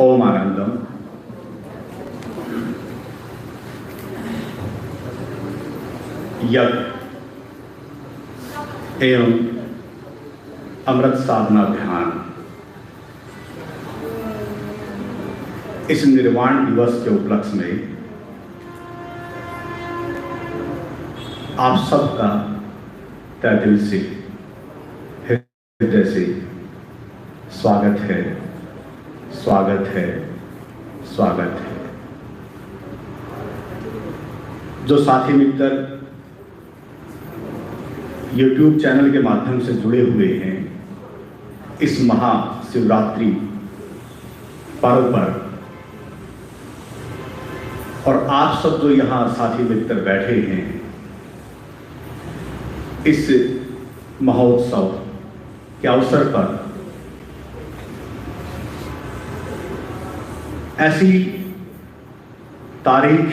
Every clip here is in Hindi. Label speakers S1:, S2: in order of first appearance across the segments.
S1: ओम आनंदम। यज्ञ एवं अमृत साधना ध्यान इस निर्वाण दिवस के उपलक्ष्य में आप सबका तहे दिल से, हृदय से स्वागत है, स्वागत है, स्वागत है। जो साथी मित्र YouTube चैनल के माध्यम से जुड़े हुए हैं इस महाशिवरात्रि पर्व पर, और आप सब जो यहाँ साथी मित्र बैठे हैं इस महोत्सव के अवसर पर, ऐसी तारीख,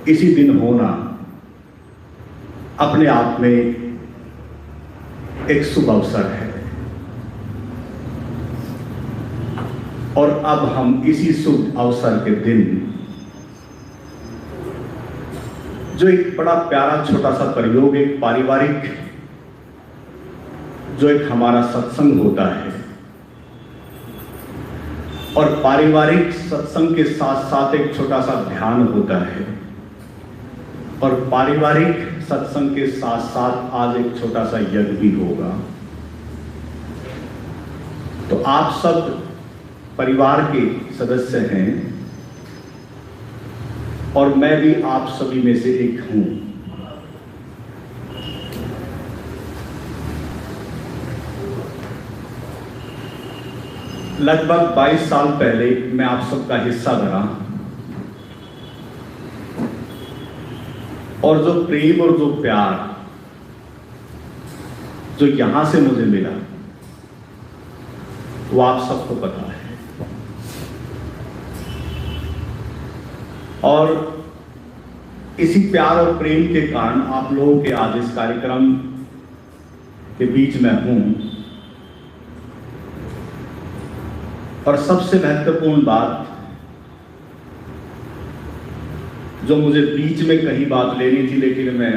S1: इसी दिन होना अपने आप में एक शुभ अवसर है। और अब हम इसी शुभ अवसर के दिन जो एक बड़ा प्यारा छोटा सा प्रयोग, एक पारिवारिक जो एक हमारा सत्संग होता है, और पारिवारिक सत्संग के साथ साथ एक छोटा सा ध्यान होता है, और पारिवारिक सत्संग के साथ साथ आज एक छोटा सा यज्ञ भी होगा। तो आप सब परिवार के सदस्य हैं और मैं भी आप सभी में से एक हूं। लगभग 22 साल पहले मैं आप सबका हिस्सा बना, और जो प्रेम और जो प्यार जो यहां से मुझे मिला वो आप सबको पता है। और इसी प्यार और प्रेम के कारण आप लोगों के आज इस कार्यक्रम के बीच में हूं। और सबसे महत्वपूर्ण बात जो मुझे बीच में कहीं बात लेनी थी, लेकिन मैं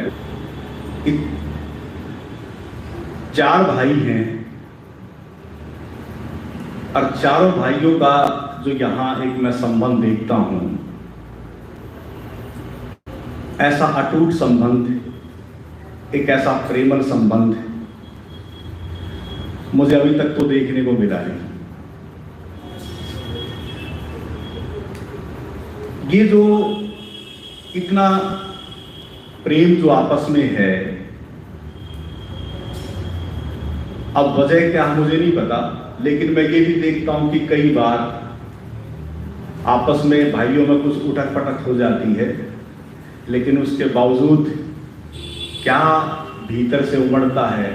S1: 4 भाई हैं और चारों भाइयों का जो यहां एक मैं संबंध देखता हूं, ऐसा अटूट संबंध, एक ऐसा प्रेमल संबंध मुझे अभी तक तो देखने को मिला नहीं। ये जो इतना प्रेम जो आपस में है, अब वजह क्या है मुझे नहीं पता, लेकिन मैं ये भी देखता हूं कि कई बार आपस में भाइयों में कुछ उठक पटक हो जाती है, लेकिन उसके बावजूद क्या भीतर से उमड़ता है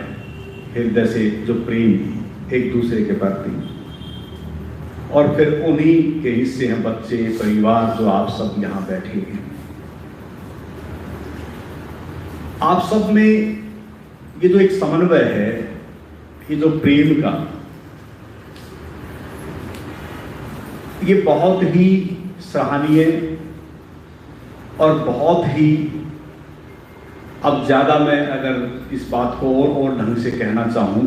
S1: हृदय से जो प्रेम एक दूसरे के प्रति। और फिर उन्हीं के हिस्से हैं बच्चे, परिवार, जो आप सब यहां बैठे हैं। आप सब में ये जो एक समन्वय है, ये जो प्रेम का, ये बहुत ही सराहनीय और बहुत ही, अब ज़्यादा मैं अगर इस बात को और ढंग से कहना चाहूँ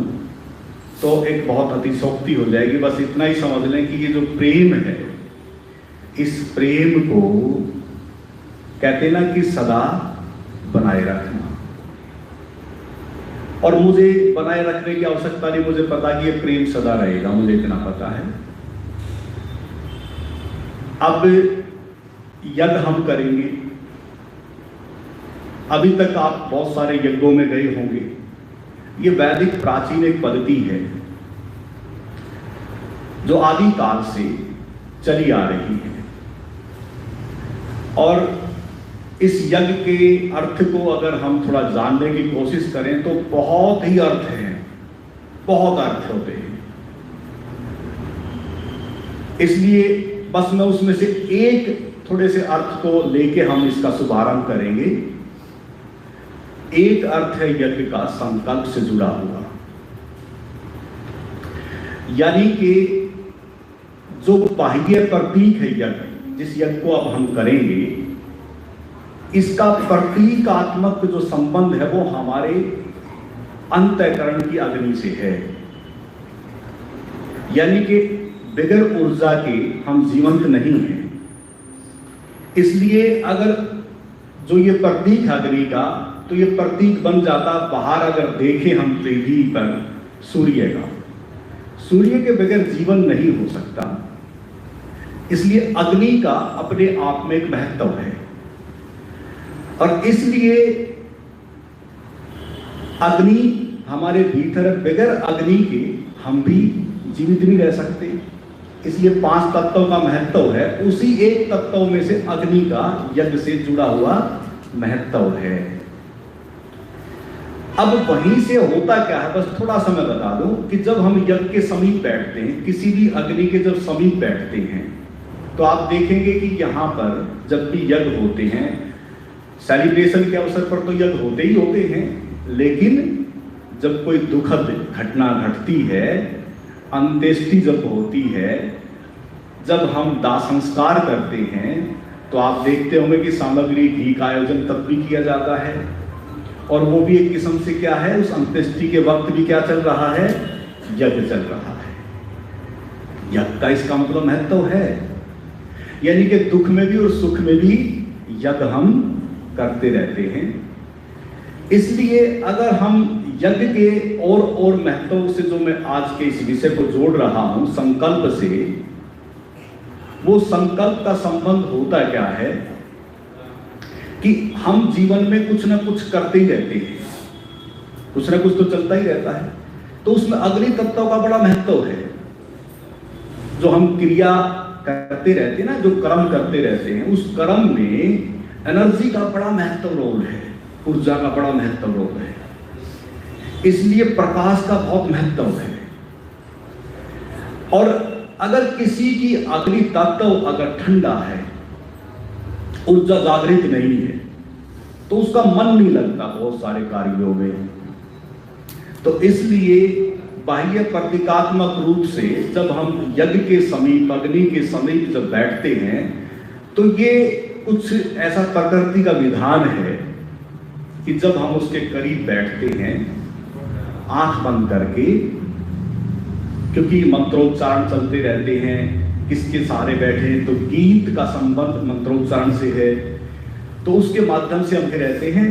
S1: तो एक बहुत अतिशयोक्ति हो जाएगी। बस इतना ही समझ लें कि ये जो प्रेम है, इस प्रेम को कहते ना कि सदा बनाए रखना। और मुझे बनाए रखने की आवश्यकता नहीं, मुझे पता कि ये प्रेम सदा रहेगा, मुझे इतना पता है। अब यज्ञ हम करेंगे। अभी तक आप बहुत सारे यज्ञों में गए होंगे। ये वैदिक प्राचीन एक पद्धति है जो आदि काल से चली आ रही है। और इस यज्ञ के अर्थ को अगर हम थोड़ा जानने की कोशिश करें तो बहुत ही अर्थ हैं, बहुत अर्थ होते हैं। इसलिए बस मैं उसमें से एक थोड़े से अर्थ को लेके हम इसका शुभारंभ करेंगे। एक अर्थ है यज्ञ का संकल्प से जुड़ा हुआ, यानी कि जो बाह्य प्रतीक है यज्ञ, जिस यज्ञ को अब हम करेंगे, इसका प्रतीकात्मक जो संबंध है वो हमारे अंतःकरण की अग्नि से है। यानी कि बगैर ऊर्जा के हम जीवंत नहीं हैं। इसलिए अगर जो ये प्रतीक अग्नि का, तो ये प्रतीक बन जाता, बाहर अगर देखें हम पृथ्वी पर सूर्य का, सूर्य के बगैर जीवन नहीं हो सकता। इसलिए अग्नि का अपने आप में एक महत्व है। और इसलिए अग्नि हमारे भीतर, बगैर अग्नि के हम भी जीवित नहीं रह सकते। इसलिए 5 तत्वों का महत्व है, उसी एक तत्व में से अग्नि का यज्ञ से जुड़ा हुआ महत्व है। अब वहीं से होता क्या है, बस थोड़ा सा मैं बता दूं कि जब हम यज्ञ के समीप बैठते हैं, किसी भी अग्नि के जब समीप बैठते हैं, तो आप देखेंगे कि यहां पर जब भी यज्ञ होते हैं, सेलिब्रेशन के अवसर पर तो यज्ञ होते ही होते हैं, लेकिन जब कोई दुखद घटना घटती है, अंत्येष्टि जब होती है, जब हम दाह संस्कार करते हैं, तो आप देखते होंगे कि सामग्री घी का आयोजन तब भी किया जाता है। और वो भी एक किस्म से क्या है, उस अंत्येष्टि के वक्त भी क्या चल रहा है, यज्ञ चल रहा है। यज्ञ का इसका मतलब महत्व है, यानी कि दुख में भी और सुख में भी यज्ञ हम करते रहते हैं। इसलिए अगर हम यज्ञ के और महत्व से, जो मैं आज के इस विषय को जोड़ रहा हूं संकल्प से, वो संकल्प का संबंध होता क्या है कि हम जीवन में कुछ ना कुछ करते ही रहते हैं, कुछ ना कुछ तो चलता ही रहता है। तो उसमें अग्नि तत्व का बड़ा महत्व है। जो हम क्रिया करते रहते हैं ना, जो कर्म करते रहते हैं, उस कर्म में एनर्जी का बड़ा महत्व रोल है, ऊर्जा का बड़ा महत्व रोल है। इसलिए प्रकाश का बहुत महत्व है। और अगर किसी की अग्नि तत्व अगर ठंडा है, ऊर्जा जागृत नहीं है, तो उसका मन नहीं लगता बहुत सारे कार्यों में। तो इसलिए बाह्य प्रतीकात्मक रूप से जब हम यज्ञ के समीप, अग्नि के समीप जब बैठते हैं, तो ये कुछ ऐसा प्रकृति का विधान है कि जब हम उसके करीब बैठते हैं आंख बंद करके, क्योंकि मंत्रोच्चारण चलते रहते हैं, किसके सहारे बैठे हैं, तो गीत का संबंध मंत्रोच्चारण से है, तो उसके माध्यम से हम रहते हैं।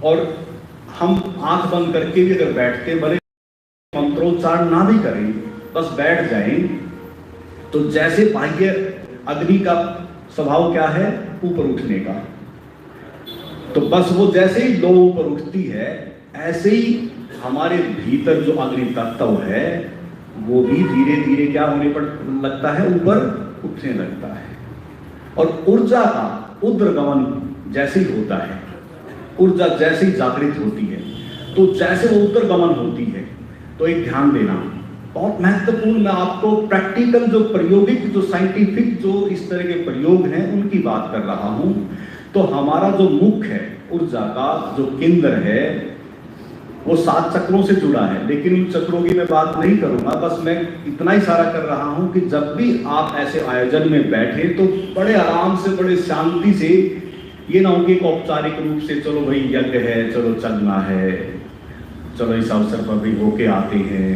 S1: और हम आंख बंद करके भी अगर बैठते हैं, भले मंत्रोच्चारण ना भी करें, बस बैठ जाएं, तो जैसे बाह्य अग्नि का स्वभाव क्या है, ऊपर उठने का, तो बस वो जैसे ही लो ऊपर उठती है, ऐसे ही हमारे भीतर जो अग्नि तत्व है वो भी धीरे धीरे क्या होने पर लगता है, ऊपर उठने लगता है। और ऊर्जा का उद्रगमन जैसे ही होता है, ऊर्जा जैसे ही जागृत होती है, तो जैसे वो उद्रगमन होती है, तो एक ध्यान देना बहुत महत्वपूर्ण, मैं आपको प्रैक्टिकल जो प्रायोगिक जो साइंटिफिक जो इस तरह के प्रयोग हैं उनकी बात कर रहा हूं। तो हमारा जो मुख है, ऊर्जा का जो केंद्र है, वो 7 चक्रों से जुड़ा है, लेकिन उन चक्रों की मैं बात नहीं करूंगा। बस मैं इतना ही सारा कर रहा हूं कि जब भी आप ऐसे आयोजन में बैठे तो बड़े आराम से, बड़े शांति से, ये ना हो कि एक औपचारिक रूप से चलो भाई यज्ञ है, चलो चलना है, चलो इस अवसर पर भी होके आते हैं,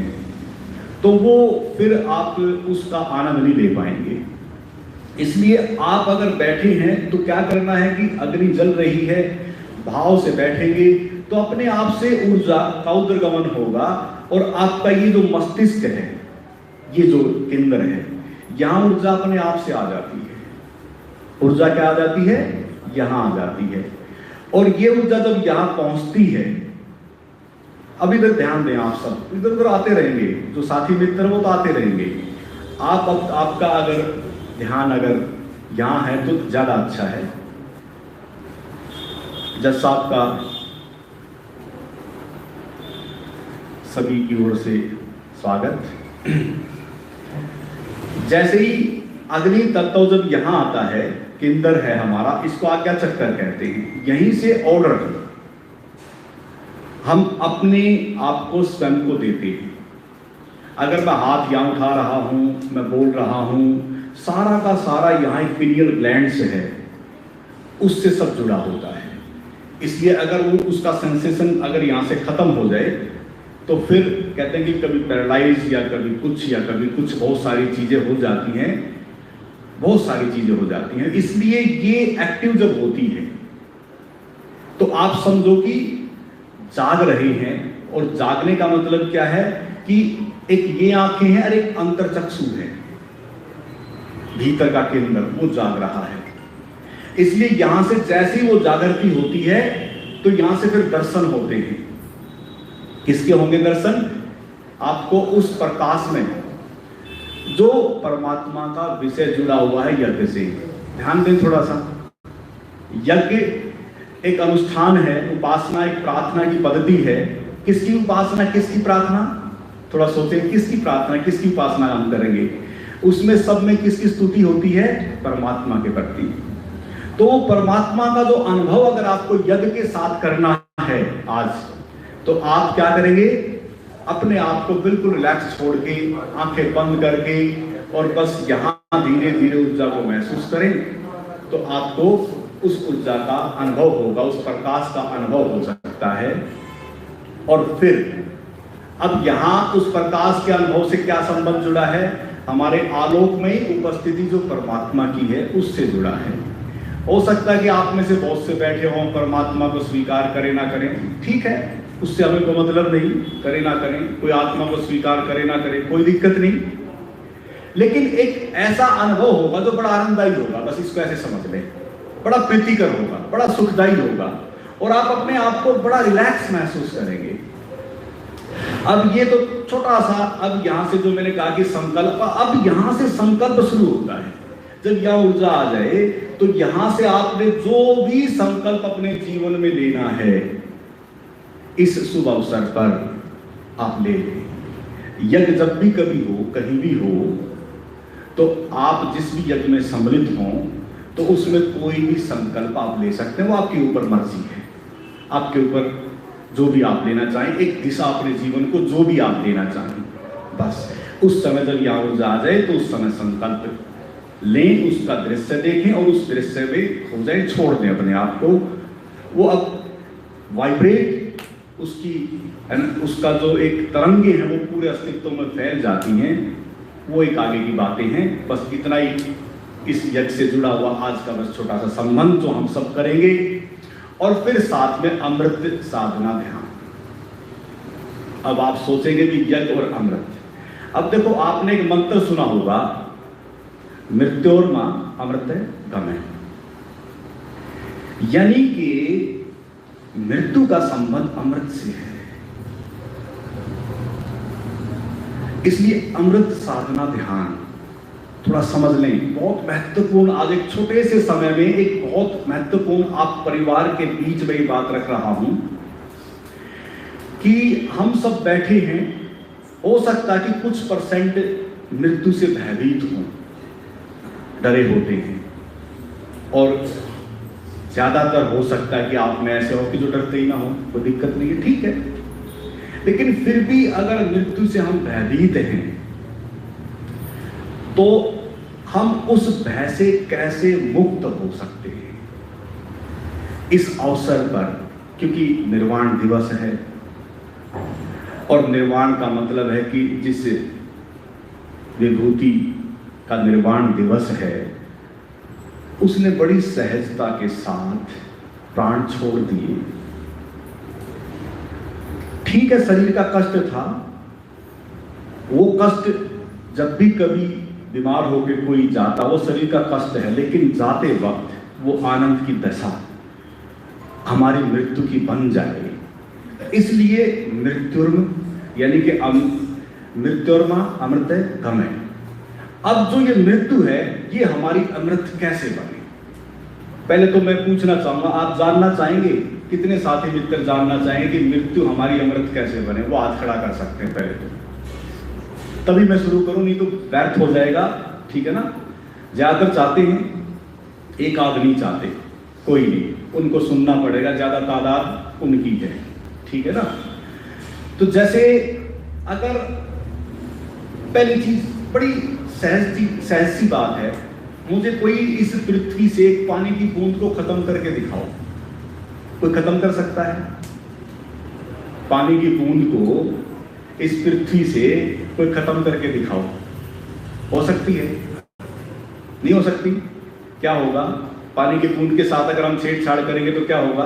S1: तो वो फिर आप उसका आनंद नहीं ले पाएंगे। इसलिए आप अगर बैठे हैं तो क्या करना है कि अग्नि जल रही है, भाव से बैठेंगे तो अपने आप से ऊर्जा का उद्गमन होगा और आपका ये जो मस्तिष्क है, ये जो केंद्र है, यहां ऊर्जा अपने आप से आ जाती है। ऊर्जा क्या आ जाती है? यहां आ जाती है। और ये ऊर्जा जब यहां पहुंचती है, अब इधर ध्यान दें, आप सब इधर उधर आते रहेंगे, जो साथी मित्र वो तो आते रहेंगे। आपका अगर ध्यान अगर यहां है तो ज्यादा अच्छा है। जज साहब का सभी की ओर से स्वागत। जैसे ही अग्नि तत्व जब यहां आता है, केंद्र है हमारा, इसको आज्ञा चक्कर कहते हैं, यहीं से ऑर्डर हम अपने आप को स्वयं को देते हैं। अगर मैं हाथ यहां उठा रहा हूं, मैं बोल रहा हूं, सारा का सारा यहाँ एक पिनियल ग्लैंड से है, उससे सब जुड़ा होता है। इसलिए अगर वो उसका सेंसेशन अगर यहाँ से खत्म हो जाए तो फिर कहते हैं कि कभी पैरालाइज या कभी कुछ बहुत सारी चीजें हो जाती हैं, बहुत सारी चीजें हो जाती हैं। इसलिए ये एक्टिव जब होती है तो आप समझो कि जाग रहे हैं, और जागने का मतलब क्या है कि एक ये आंखें हैं और एक अंतरचक्षु है, भीतर का केंद्र वो जाग रहा है। इसलिए यहां से जैसे ही वो जागृति होती है तो यहां से फिर दर्शन होते हैं। किसके होंगे दर्शन? आपको उस प्रकाश में जो परमात्मा का विषय जुड़ा हुआ है यज्ञ से। ध्यान दें थोड़ा सा, यज्ञ एक अनुष्ठान है, उपासना एक प्रार्थना की पद्धति है। किसकी उपासना, किसकी प्रार्थना? थोड़ा सोचें, किसकी प्रार्थना, किसकी उपासना हम करेंगे? उसमें सब में किसकी स्तुति होती है? परमात्मा के प्रति। तो परमात्मा का जो अनुभव अगर आपको यज्ञ के साथ करना है आज, तो आप क्या करेंगे? अपने आप को बिल्कुल रिलैक्स छोड़ के, आंखें बंद करके, और बस यहाँ धीरे धीरे ऊर्जा को महसूस करें, तो आपको उस ऊर्जा का अनुभव होगा, उस प्रकाश का अनुभव हो सकता है। और फिर अब यहाँ उस प्रकाश के अनुभव से क्या संबंध जुड़ा है? हमारे आलोक में उपस्थिति जो परमात्मा की है उससे जुड़ा है। हो सकता है कि आप में से बहुत से बैठे हों, परमात्मा को स्वीकार करें ना करें, ठीक है, उससे हमें कोई मतलब नहीं, करें ना करें, कोई आत्मा को स्वीकार करे ना करे, कोई दिक्कत नहीं। लेकिन एक ऐसा अनुभव होगा जो बड़ा आनंददायी होगा, बस इसको ऐसे समझ लें, बड़ा प्रीतिकर होगा, बड़ा सुखदायी होगा, और आप अपने आप को बड़ा रिलैक्स महसूस करेंगे। अब ये तो छोटा सा, अब यहां से जो मैंने कहा कि संकल्प, अब यहां से संकल्प शुरू होता है। जब यह ऊर्जा आ जाए तो यहां से आपने जो भी संकल्प अपने जीवन में लेना है, इस शुभ अवसर पर आप ले लें। यज्ञ जब भी कभी हो, कहीं भी हो, तो आप जिस भी यज्ञ में सम्मिलित हों, तो उसमें कोई भी संकल्प आप ले सकते हैं, वो आपके ऊपर मर्जी है, आपके ऊपर जो भी आप लेना चाहें, एक दिशा अपने जीवन को जो भी आप लेना चाहें, बस उस समय जब यह ऊर्जा आ जाए तो उस समय संकल्प लें, उसका दृश्य देखें और उस दृश्य में हो जाए, छोड़ दें अपने आप को। वो अब वाइब्रेट, उसका जो एक तरंगे हैं वो पूरे अस्तित्व में फैल जाती हैं। वो एक आगे की बातें हैं। बस इतना ही इस यज्ञ से जुड़ा हुआ आज का बस छोटा सा संबंध जो हम सब करेंगे। और फिर साथ में अमृत साधना ध्यान। अब आप सोचेंगे कि यज्ञ और अमृत, अब देखो आपने एक मंत्र सुना होगा, मृत्योर्मा अमृत गमय, यानी कि मृत्यु का संबंध अमृत से है। इसलिए अमृत साधना ध्यान थोड़ा समझ लें, बहुत महत्वपूर्ण। आज एक छोटे से समय में एक बहुत महत्वपूर्ण आप परिवार के बीच में बात रख रहा हूं कि हम सब बैठे हैं हो सकता है कि कुछ परसेंट मृत्यु से भयभीत हों, डरे होते हैं, और ज्यादातर हो सकता है कि आप में ऐसे हो कि जो डरते ही ना हो, कोई दिक्कत नहीं है, ठीक है। लेकिन फिर भी अगर मृत्यु से हम भयभीत हैं तो हम उस भय से कैसे मुक्त हो सकते हैं इस अवसर पर, क्योंकि निर्वाण दिवस है। और निर्वाण का मतलब है कि जिस विभूति का निर्वाण दिवस है उसने बड़ी सहजता के साथ प्राण छोड़ दिए। ठीक है, शरीर का कष्ट था, वो कष्ट जब भी कभी बीमार होकर कोई जाता वो शरीर का कष्ट है, लेकिन जाते वक्त वो आनंद की दशा हमारी मृत्यु की बन जाएगी। इसलिए मृत्युर्म यानी कि मृत्युर्मा अमृत गमय। अब जो ये मृत्यु है ये हमारी अमृत कैसे बने, पहले तो मैं पूछना चाहूंगा, आप जानना चाहेंगे, कितने साथी मित्र जानना चाहेंगे कि मृत्यु हमारी अमृत कैसे बने? वो हाथ खड़ा कर सकते हैं पहले तो, तभी मैं शुरू करूं, नहीं तो व्यर्थ हो जाएगा, ठीक है ना। ज्यादातर चाहते हैं, एक आध नहीं चाहते, कोई नहीं, उनको सुनना पड़ेगा, ज्यादा तादाद उनकी है, ठीक है ना। तो जैसे अगर पहली चीज बड़ी सहज सी बात है, मुझे कोई इस पृथ्वी से एक पानी की बूंद को खत्म करके दिखाओ, कोई खत्म कर सकता है? पानी की बूंद को इस पृथ्वी से कोई खत्म करके दिखाओ, हो सकती है? नहीं हो सकती। क्या होगा? पानी की बूंद के साथ अगर हम छेड़छाड़ करेंगे तो क्या होगा?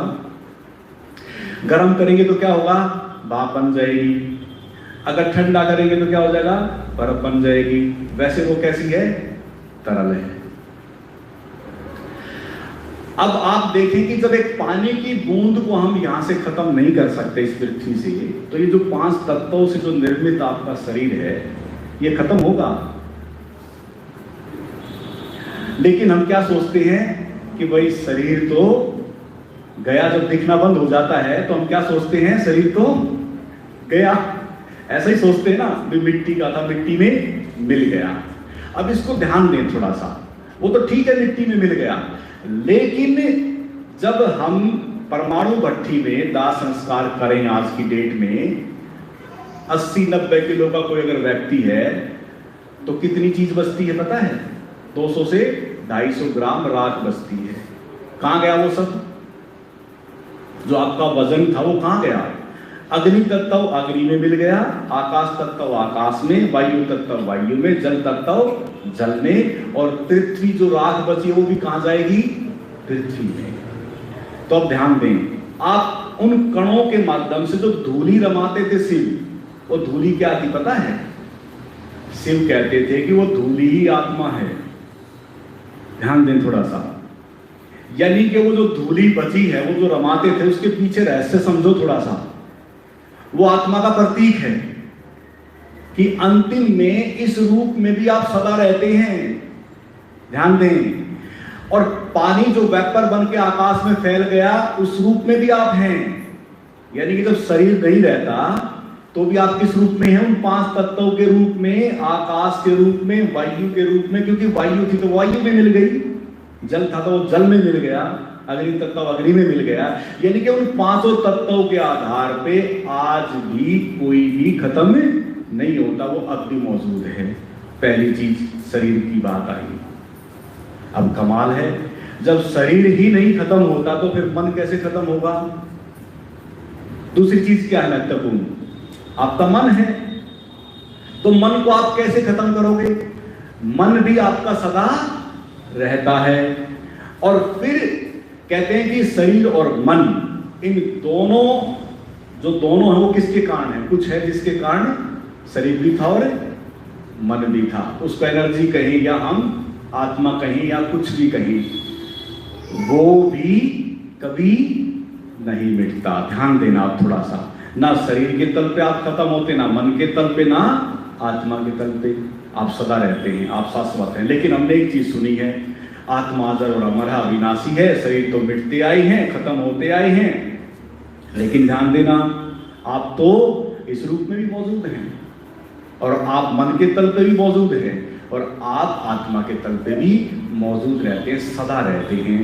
S1: गर्म करेंगे तो क्या होगा? भाप बन जाएगी। अगर ठंडा करेंगे तो क्या हो जाएगा? बर्फ बन जाएगी। वैसे वो कैसी है? तरल है। अब आप देखें कि जब एक पानी की बूंद को हम यहां से खत्म नहीं कर सकते इस पृथ्वी से, तो ये जो 5 तत्वों से जो निर्मित आपका शरीर है ये खत्म होगा। लेकिन हम क्या सोचते हैं कि भाई शरीर तो गया, जब दिखना बंद हो जाता है तो हम क्या सोचते हैं? शरीर तो गया, ऐसा ही सोचते हैं ना, भी मिट्टी का था, मिट्टी में मिल गया। अब इसको ध्यान दें थोड़ा सा, वो तो ठीक है मिट्टी में मिल गया, लेकिन जब हम परमाणु भट्ठी में दाह संस्कार करें आज की डेट में, 80-90 किलो का कोई अगर व्यक्ति है तो कितनी चीज बचती है पता है? 200 से 250 ग्राम राख बचती है। कहां गया वो सब? जो आपका वजन था वो कहां गया? अग्नि तत्व अग्नि में मिल गया, आकाश तत्व आकाश में, वायु तत्व वायु में, जल तत्व जल में, और पृथ्वी जो राख बची है वो भी कहां जाएगी? पृथ्वी में। तो अब ध्यान दें, आप उन कणों के माध्यम से जो धूली रमाते थे शिव, वो धूली क्या थी पता है? शिव कहते थे कि वो धूली ही आत्मा है। ध्यान दें थोड़ा सा, यानी कि वो जो धूली बची है, वो जो रमाते थे, उसके पीछे रहस्य समझो थोड़ा सा। वो आत्मा का प्रतीक है कि अंतिम में इस रूप में भी आप सदा रहते हैं। ध्यान दें। और पानी जो वेपर बन के आकाश में फैल गया, उस रूप में भी आप हैं। यानी कि जब शरीर नहीं रहता तो भी आप किस रूप में हैं? उन 5 तत्वों के रूप में, आकाश के रूप में, वायु के रूप में, क्योंकि वायु थी तो वायु में मिल गई, जल था तो वो जल में मिल गया, अग्नि तत्व अग्नि में मिल गया। यानी कि उन 5 तत्वों के आधार पे आज भी कोई भी खत्म नहीं होता, वो अब भी मौजूद है। पहली चीज शरीर की बात आई। अब कमाल है, जब शरीर ही नहीं खत्म होता तो फिर मन कैसे खत्म होगा? दूसरी चीज क्या है महत्वपूर्ण? आपका मन है, तो मन को आप कैसे खत्म करोगे? मन भी आपका सदा रहता है। और फिर कहते हैं कि शरीर और मन, इन दोनों जो दोनों है वो किसके कारण है? कुछ है जिसके कारण शरीर भी था और मन भी था। उसको एनर्जी कहें या हम आत्मा कहें या कुछ भी कहें, वो भी कभी नहीं मिटता। ध्यान देना आप थोड़ा सा, ना शरीर के तल पे आप खत्म होते, ना मन के तल पे, ना आत्मा के तल पे, आप सदा रहते हैं, आप शाश्वत हैं। लेकिन हमने एक चीज सुनी है, आत्मा अजर और अमर अविनाशी है, शरीर तो मिटते आए हैं, खत्म होते आए हैं, लेकिन ध्यान देना आप तो इस रूप में भी मौजूद हैं। और आप मन के तल पे भी मौजूद हैं और आप आत्मा के तल पे भी मौजूद रहते हैं, सदा रहते हैं।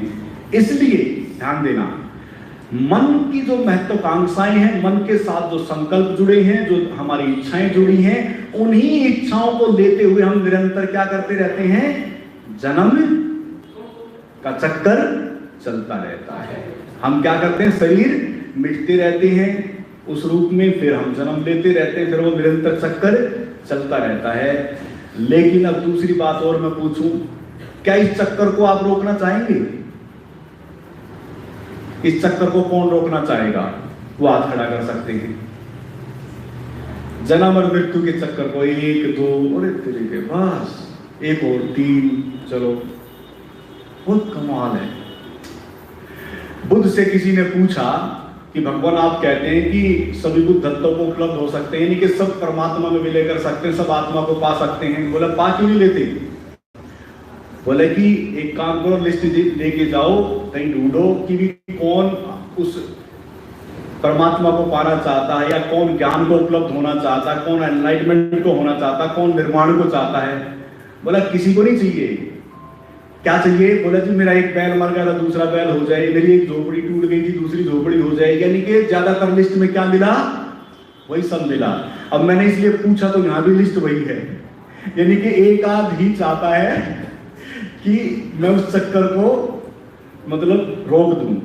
S1: इसलिए ध्यान देना, मन की जो महत्वाकांक्षाएं हैं, मन के साथ जो संकल्प जुड़े हैं, जो हमारी इच्छाएं जुड़ी हैं, उन्हीं इच्छाओं को लेते हुए हम निरंतर क्या करते रहते हैं, जन्म का चक्कर चलता रहता है। हम क्या करते हैं, शरीर मिटते रहते हैं उस रूप में, फिर हम जन्म लेते रहते हैं, फिर वो निरंतर चक्कर चलता रहता है। लेकिन अब दूसरी बात और मैं पूछूं, क्या इस चक्कर को आप रोकना चाहेंगे? इस चक्कर को कौन रोकना चाहेगा? वो हाथ खड़ा कर सकते हैं। जन्म और मृत्यु के चक्कर को 1 2 और तरीके, बस 1 और 3, चलो बहुत कमाल है। बुद्ध से किसी ने पूछा कि भगवान आप कहते हैं कि सभी बुद्ध तत्वों को उपलब्ध हो सकते हैं, यानी कि सब परमात्मा में विलय कर सकते हैं, सब आत्मा को पा सकते हैं। बोला पा क्यों नहीं लेते? बोले कि एक काम करो, लिस्ट लेके जाओ, कहीं ढूंढो कि भी कौन उस परमात्मा को पाना चाहता है, या कौन ज्ञान को उपलब्ध होना चाहता है, कौन एनलाइटमेंट को होना चाहता है, कौन निर्वाण को चाहता है। बोला किसी को नहीं चाहिए। क्या चाहिए? बोला जी मेरा एक बैल मर गया था, दूसरा बैल हो जाए, मेरी एक झोपड़ी टूट गई थी, दूसरी झोपड़ी हो जाए। यानी कि ज्यादातर लिस्ट में क्या मिला? वही सब मिला। अब मैंने इसलिए पूछा तो यहाँ भी लिस्ट वही है, यानी कि एक आध ही चाहता है कि मैं उस चक्कर को मतलब रोक दूं।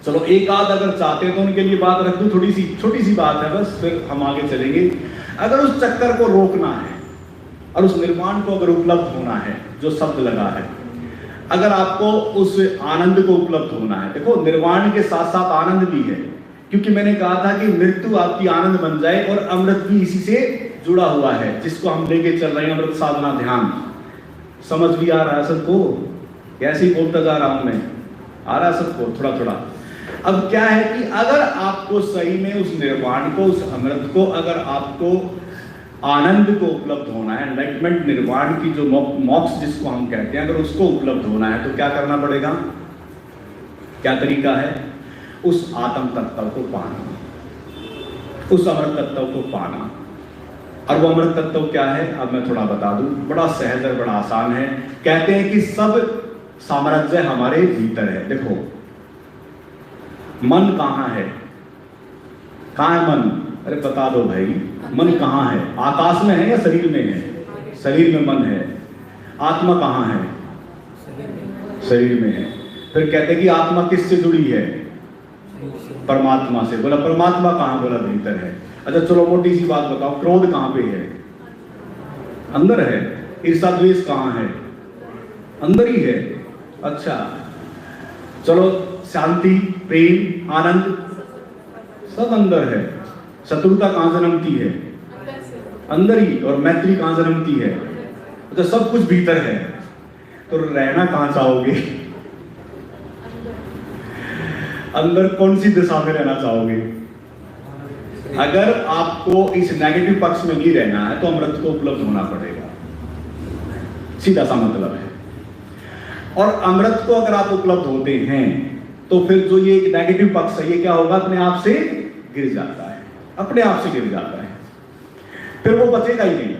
S1: चलो एक आध अगर चाहते हैं तो उनके लिए बात रख दूं, थोड़ी सी छोटी सी बात है बस, फिर हम आगे चलेंगे। अगर उस चक्कर को रोकना है और उस निर्माण को अगर उपलब्ध होना है, जो शब्द लगा है, अगर आपको उस आनंद को उपलब्ध होना है, देखो निर्वाण के साथ साथ आनंद भी है, क्योंकि मैंने कहा था कि मृत्यु आपकी आनंद बन जाए और अमृत भी इसी से जुड़ा हुआ है, जिसको हम लेके चल रहे हैं, अमृत साधना ध्यान। समझ भी आ रहा है सबको? कैसे ही बोलता जा रहा हूं मैं, आ रहा है सबको थोड़ा थोड़ा? अब क्या है कि अगर आपको सही में उस निर्वाण को, उस अमृत को, अगर आपको आनंद को उपलब्ध होना है, एनलाइटमेंट निर्वाण की जो मोक्ष जिसको हम कहते हैं, अगर उसको उपलब्ध होना है तो क्या करना पड़ेगा? क्या तरीका है? उस आत्म तत्व को पाना, उस अमृत तत्व को पाना। और वो अमृत तत्व क्या है? अब मैं थोड़ा बता दूं, बड़ा सहज और बड़ा आसान है। कहते हैं कि सब साम्राज्य हमारे भीतर है। देखो मन कहां है? कहां है मन? अरे बता दो भाई, मन कहां है? आकाश में है या शरीर में है? शरीर में मन है। आत्मा कहां है? शरीर में है। फिर कहते हैं कि आत्मा किससे जुड़ी है? परमात्मा से। बोला परमात्मा कहां? बोला भीतर है। अच्छा चलो मोटी सी बात बताओ, क्रोध कहां पे है? अंदर है। ईर्ष्या द्वेष कहां है? अंदर ही है। अच्छा चलो शांति, प्रेम, आनंद सब अंदर है। शत्रुता कहां जन्मती है? अंदर ही। और मैत्री कहां जन्मती है? तो सब कुछ भीतर है। तो रहना कहां चाहोगे? अंदर कौन सी दिशा में रहना चाहोगे? अगर आपको इस नेगेटिव पक्ष में नहीं रहना है तो अमृत को उपलब्ध होना पड़ेगा, सीधा सा मतलब है। और अमृत को अगर आप उपलब्ध होते हैं तो फिर जो ये नेगेटिव पक्ष है ये क्या होगा? अपने आप से गिर जाता है, अपने आप से गिर जाता है। फिर वो बचेगा ही नहीं,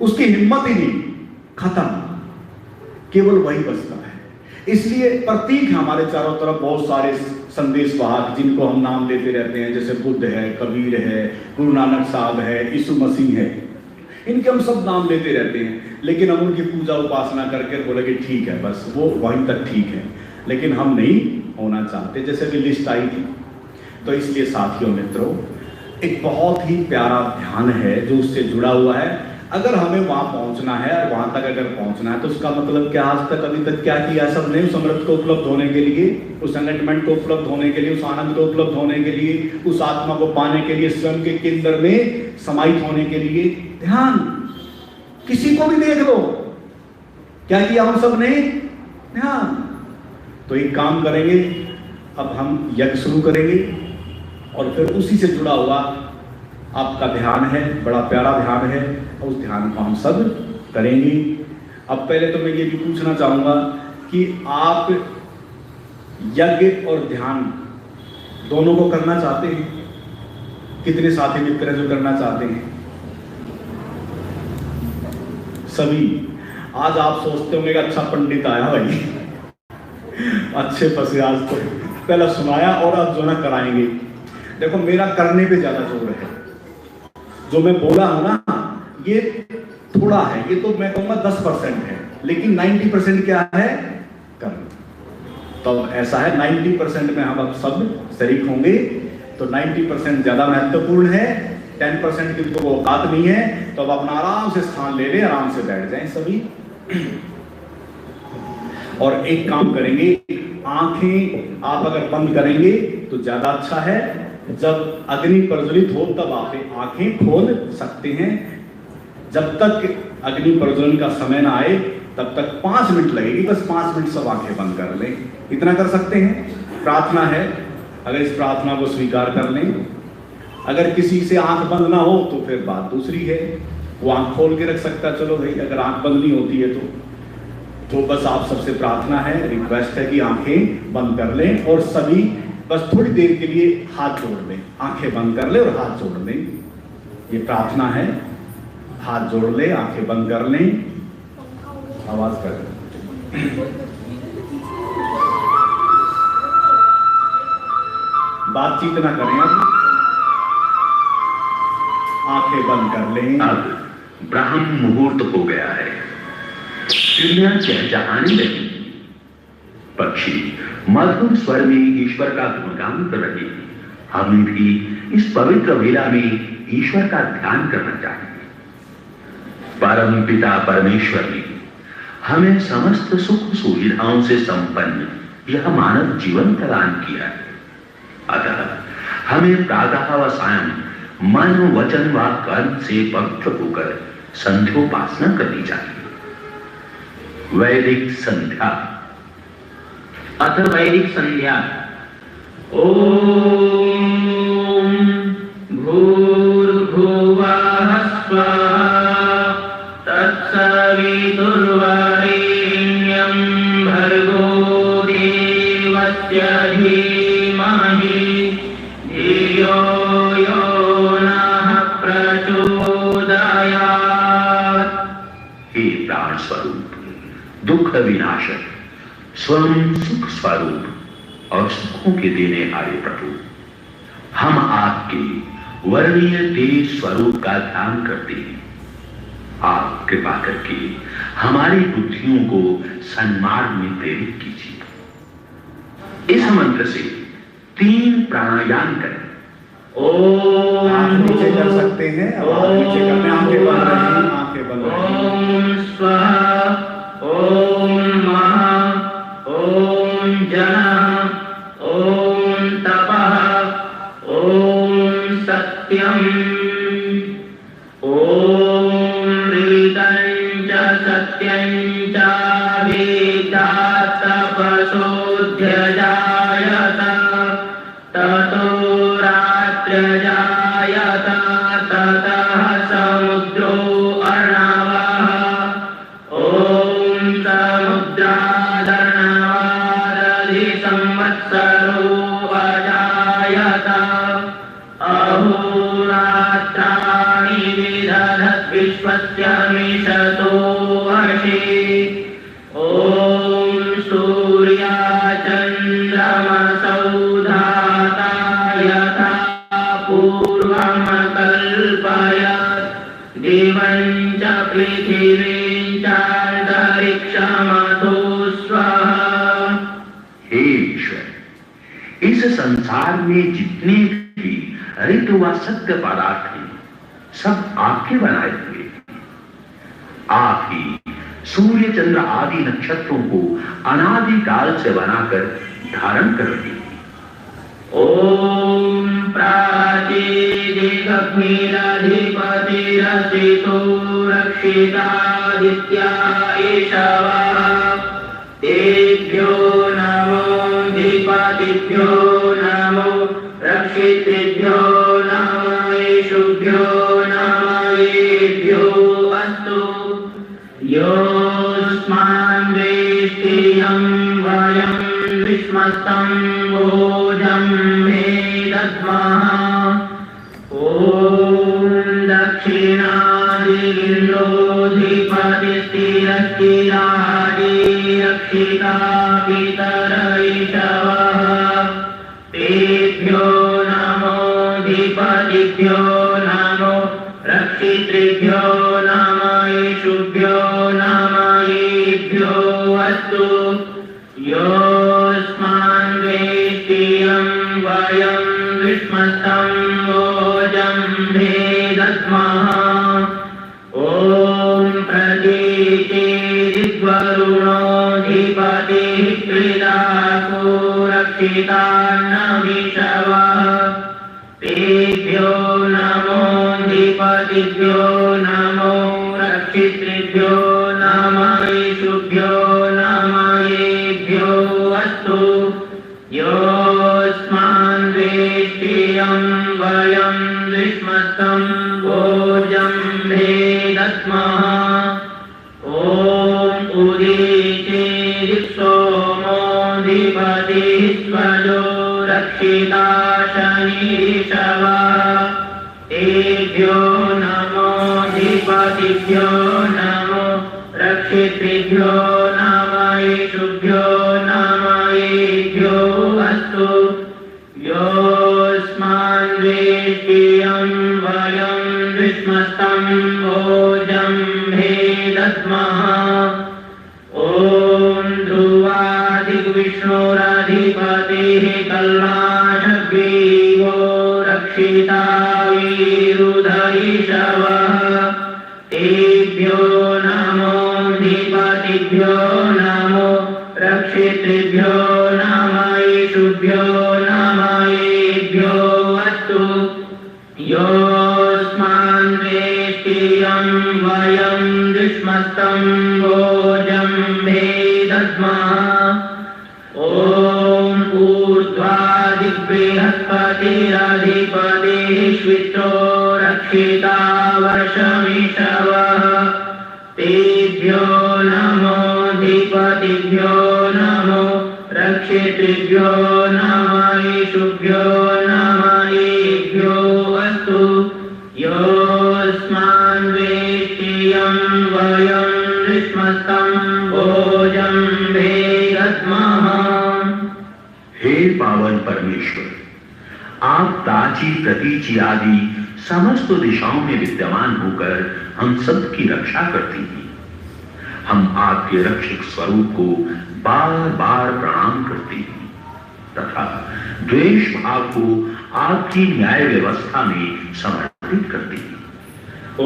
S1: उसकी हिम्मत ही नहीं, खत्म। केवल वही बचता है। इसलिए प्रतीक हमारे चारों तरफ बहुत सारे संदेश वाहक जिनको हम नाम लेते रहते हैं, जैसे बुद्ध है, कबीर है, गुरु नानक साहब है, यीशु मसीह है, इनके हम सब नाम लेते रहते हैं। लेकिन हम उनकी पूजा उपासना करके बोले कि ठीक है, बस वो वहीं तक ठीक है, लेकिन हम नहीं होना चाहते। जैसे कि लिस्ट आई थी, तो इसलिए साथियों मित्रों एक बहुत ही प्यारा ध्यान है जो उससे जुड़ा हुआ है। अगर हमें वहां पहुंचना है और वहां तक अगर पहुंचना है तो उसका मतलब क्या? आज तक अभी तक क्या किया सबने उस अमृत को उपलब्ध होने के लिए, उस एनलाइटमेंट को उपलब्ध होने के लिए, उस आनंद को उपलब्ध होने के लिए, उस आत्मा को पाने के लिए, स्वयं के केंद्र में समाहित होने के लिए? ध्यान। किसी को भी देख लो, क्या किया हम सब ने? ध्यान। तो एक काम करेंगे, अब हम यज्ञ शुरू करेंगे और फिर उसी से जुड़ा हुआ आपका ध्यान है, बड़ा प्यारा ध्यान है, और उस ध्यान को हम सब करेंगे। अब पहले तो मैं ये भी पूछना चाहूंगा कि आप यज्ञ और ध्यान दोनों को करना चाहते हैं? कितने साथी मित्र जो करना चाहते हैं? सभी। आज आप सोचते होंगे कि अच्छा पंडित आया भाई, अच्छे फंसे आज तो, पहले सुनाया और अब जो ना कराएंगे। देखो मेरा करने पे ज्यादा जोर है, जो मैं बोला हूं ना ये थोड़ा है, ये तो मैं कहूंगा 10% है, लेकिन 90% क्या है, करना। तो ऐसा है 90% में हम अब सब शरीक होंगे, तो 90% ज्यादा महत्वपूर्ण है, 10% की तो औकात नहीं है। तो अब अपना आराम से स्थान ले लें, आराम से बैठ जाएं सभी। और एक काम करेंगे, आंखें आप अगर बंद करेंगे तो ज्यादा अच्छा है, जब अग्नि प्रज्वलित हो तब आप आंखें खोल सकते हैं। जब तक अग्नि प्रज्वलन का समय ना आए तब तक 5 मिनट लगेगी, बस 5 मिनट सब आंखें बंद कर लें, इतना कर सकते हैं। प्रार्थना है, अगर इस प्रार्थना को स्वीकार कर लें। अगर किसी से आंख बंद ना हो तो फिर बात दूसरी है, वो आंख खोल के रख सकता है। चलो भाई अगर आंख बंद नहीं होती है तो बस आप सबसे प्रार्थना है, रिक्वेस्ट है कि आंखें बंद कर लें और सभी बस थोड़ी देर के लिए हाथ जोड़ लें, आंखें बंद कर लें और हाथ जोड़ लें। ये प्रार्थना है, हाथ जोड़ लें, आंखें बंद कर लें, आवाज कर लें, बातचीत ना करें, अब आंखें बंद कर लें।
S2: अब ब्राह्म मुहूर्त हो गया है, चिड़िया चहचहाने लगी, पक्षी मधुर स्वर में ईश्वर का गुणगान कर रहे हैं। हमें भी इस पवित्र वेला में ईश्वर का ध्यान करना चाहिए। परम पिता परमेश्वर ने हमें समस्त सुख सुविधाओं से संपन्न यह मानव जीवन प्रदान किया है। अतः हमें प्रातः व सायं मन वचन व कर्म से पवित्र होकर संध्योपासना करनी चाहिए। वैदिक संध्या।
S3: अथ वैदिक संध्या। ओम भूर्भुवः स्वः तत्सवितुर्वरेण्यं भर्गो देवस्य धीमहि धियो यो नः प्रचोदयात्।
S2: हे प्राण स्वरूप, दुख विनाशक, स्वयं सुख स्वरूप और सुखों के देने वाले प्रभु, हम आपके वर्णीय तेज स्वरूप का ध्यान करते हैं। आप कृपा करके हमारी बुद्धियों को सन्मार्ग में प्रेरित कीजिए। इस मंत्र से 3 प्राणायाम करें।
S3: ओम
S1: आप नीचे कर सकते हैं, अब नीचे करने, आंखें बंद रहें, आंखें बंद रहें।
S3: ओम स्वः, ओम महा, ओम जनः, ओम तपः, ओम सत्यम, ओम ऋतं च सत्यं च वेदात् तपसोऽध्य जायत ततो रात्र्यजायत ततः समुद्रो अर्णवः। ओम संवत्सरो अजायत अहोरात्राणि विदधत् विश्वस्य मिषतो वर्षे। ओम सूर्या चन्द्रमसौ धाता यथा पूर्वं कल्पयत् दिवं च पृथिवीं च अन्तरिक्षमतो स्वः।
S2: हे ईश्वर, इस संसार में जितने भी ऋतु व सत्य पदार्थ हैं, सब आपके बनाए हुए हैं। आप ही सूर्य चंद्र आदि नक्षत्रों को अनादिकाल से बनाकर धारण कर रहे हैं।
S3: ओम प्राचीदिगग्निरधिपतिरसितो रक्षितादित्या एषवः। तेभ्यो नमो धिपतिभ्यो नमो रक्षितृभ्यो नमः एषुभ्यो नमः येभ्यो अस्तु। योऽस्मान् वेष्टियं वयं विश्वस्तं भोजं मे दद्मः। ॐ दक्षिणादिगे इंद्रोऽधिपतिस्थिरश्चिराजी रक्षिता पितर ईशवः तेभ्यो नमोऽधिपतिभ्यो नमो रक्षितृभ्यो नम ईशुभ्यो नम येभ्यो अस्तु योऽस्मान् वेष्टियं वयं विष्मस्तं भोजं भेदस्मः ॐ प्रतीचेदिद्वरुणोऽधिपतिः क्रीडाको रक्षितान्नमिषवः तेभ्यो नमोऽधिपतिभ्यो नमो रक्षितृभ्यो नम ईशुभ्यो नम येभ्यो अस्तु योऽस्मान् वेष्टियं वयं विष्मस्तं भोजं भेदस्मः ॐ उदीचेदिक्सोमोऽधिपतिः स्वजो रक्षिता शनिरिषवः तेभ्यो नमोऽधिपतिभ्यो नमो रक्षितृभ्यो नम ईशुभ्यो नम येभ्यो अस्तु योऽस्मान् वेष्टियं वयं विष्मस्तं भोजं भेदस्मः ॐ ध्रुवादिग्विष्णोरधिपतिः कल्माषग्रीवो रक्षिता वीरुधैषवः तेभ्यो नमोऽधिपतिभ्यो नमो रक्षितृभ्यो नम ईशुभ्यो नम येभ्यो अस्तु योऽस्मान् वेष्टियं वयं विष्मस्तं भोजं भेदस्मः ॐ ऊर्ध्वादिबृहस्पतिरधिपतिः श्वित्रो रक्षिता वर्षमिषवः तेभ्यो नमोऽधिपतिभ्यो नमो रक्षितृभ्यो नम ईशुभ्यो नम येभ्यो अस्तु योऽस्मान् वेष्टियं वयं विष्मस्तं भोजं भेदस्मः।
S2: हे पावन परमेश्वर, आप ताची प्रतीची आदि समस्त दिशाओं में विद्यमान होकर हम सबकी रक्षा करती हैं। हम आपके रक्षक स्वरूप को बार बार प्रणाम करते हैं तथा द्वेष भाव को आपकी न्याय व्यवस्था में समर्पित करते हैं।
S3: ॐ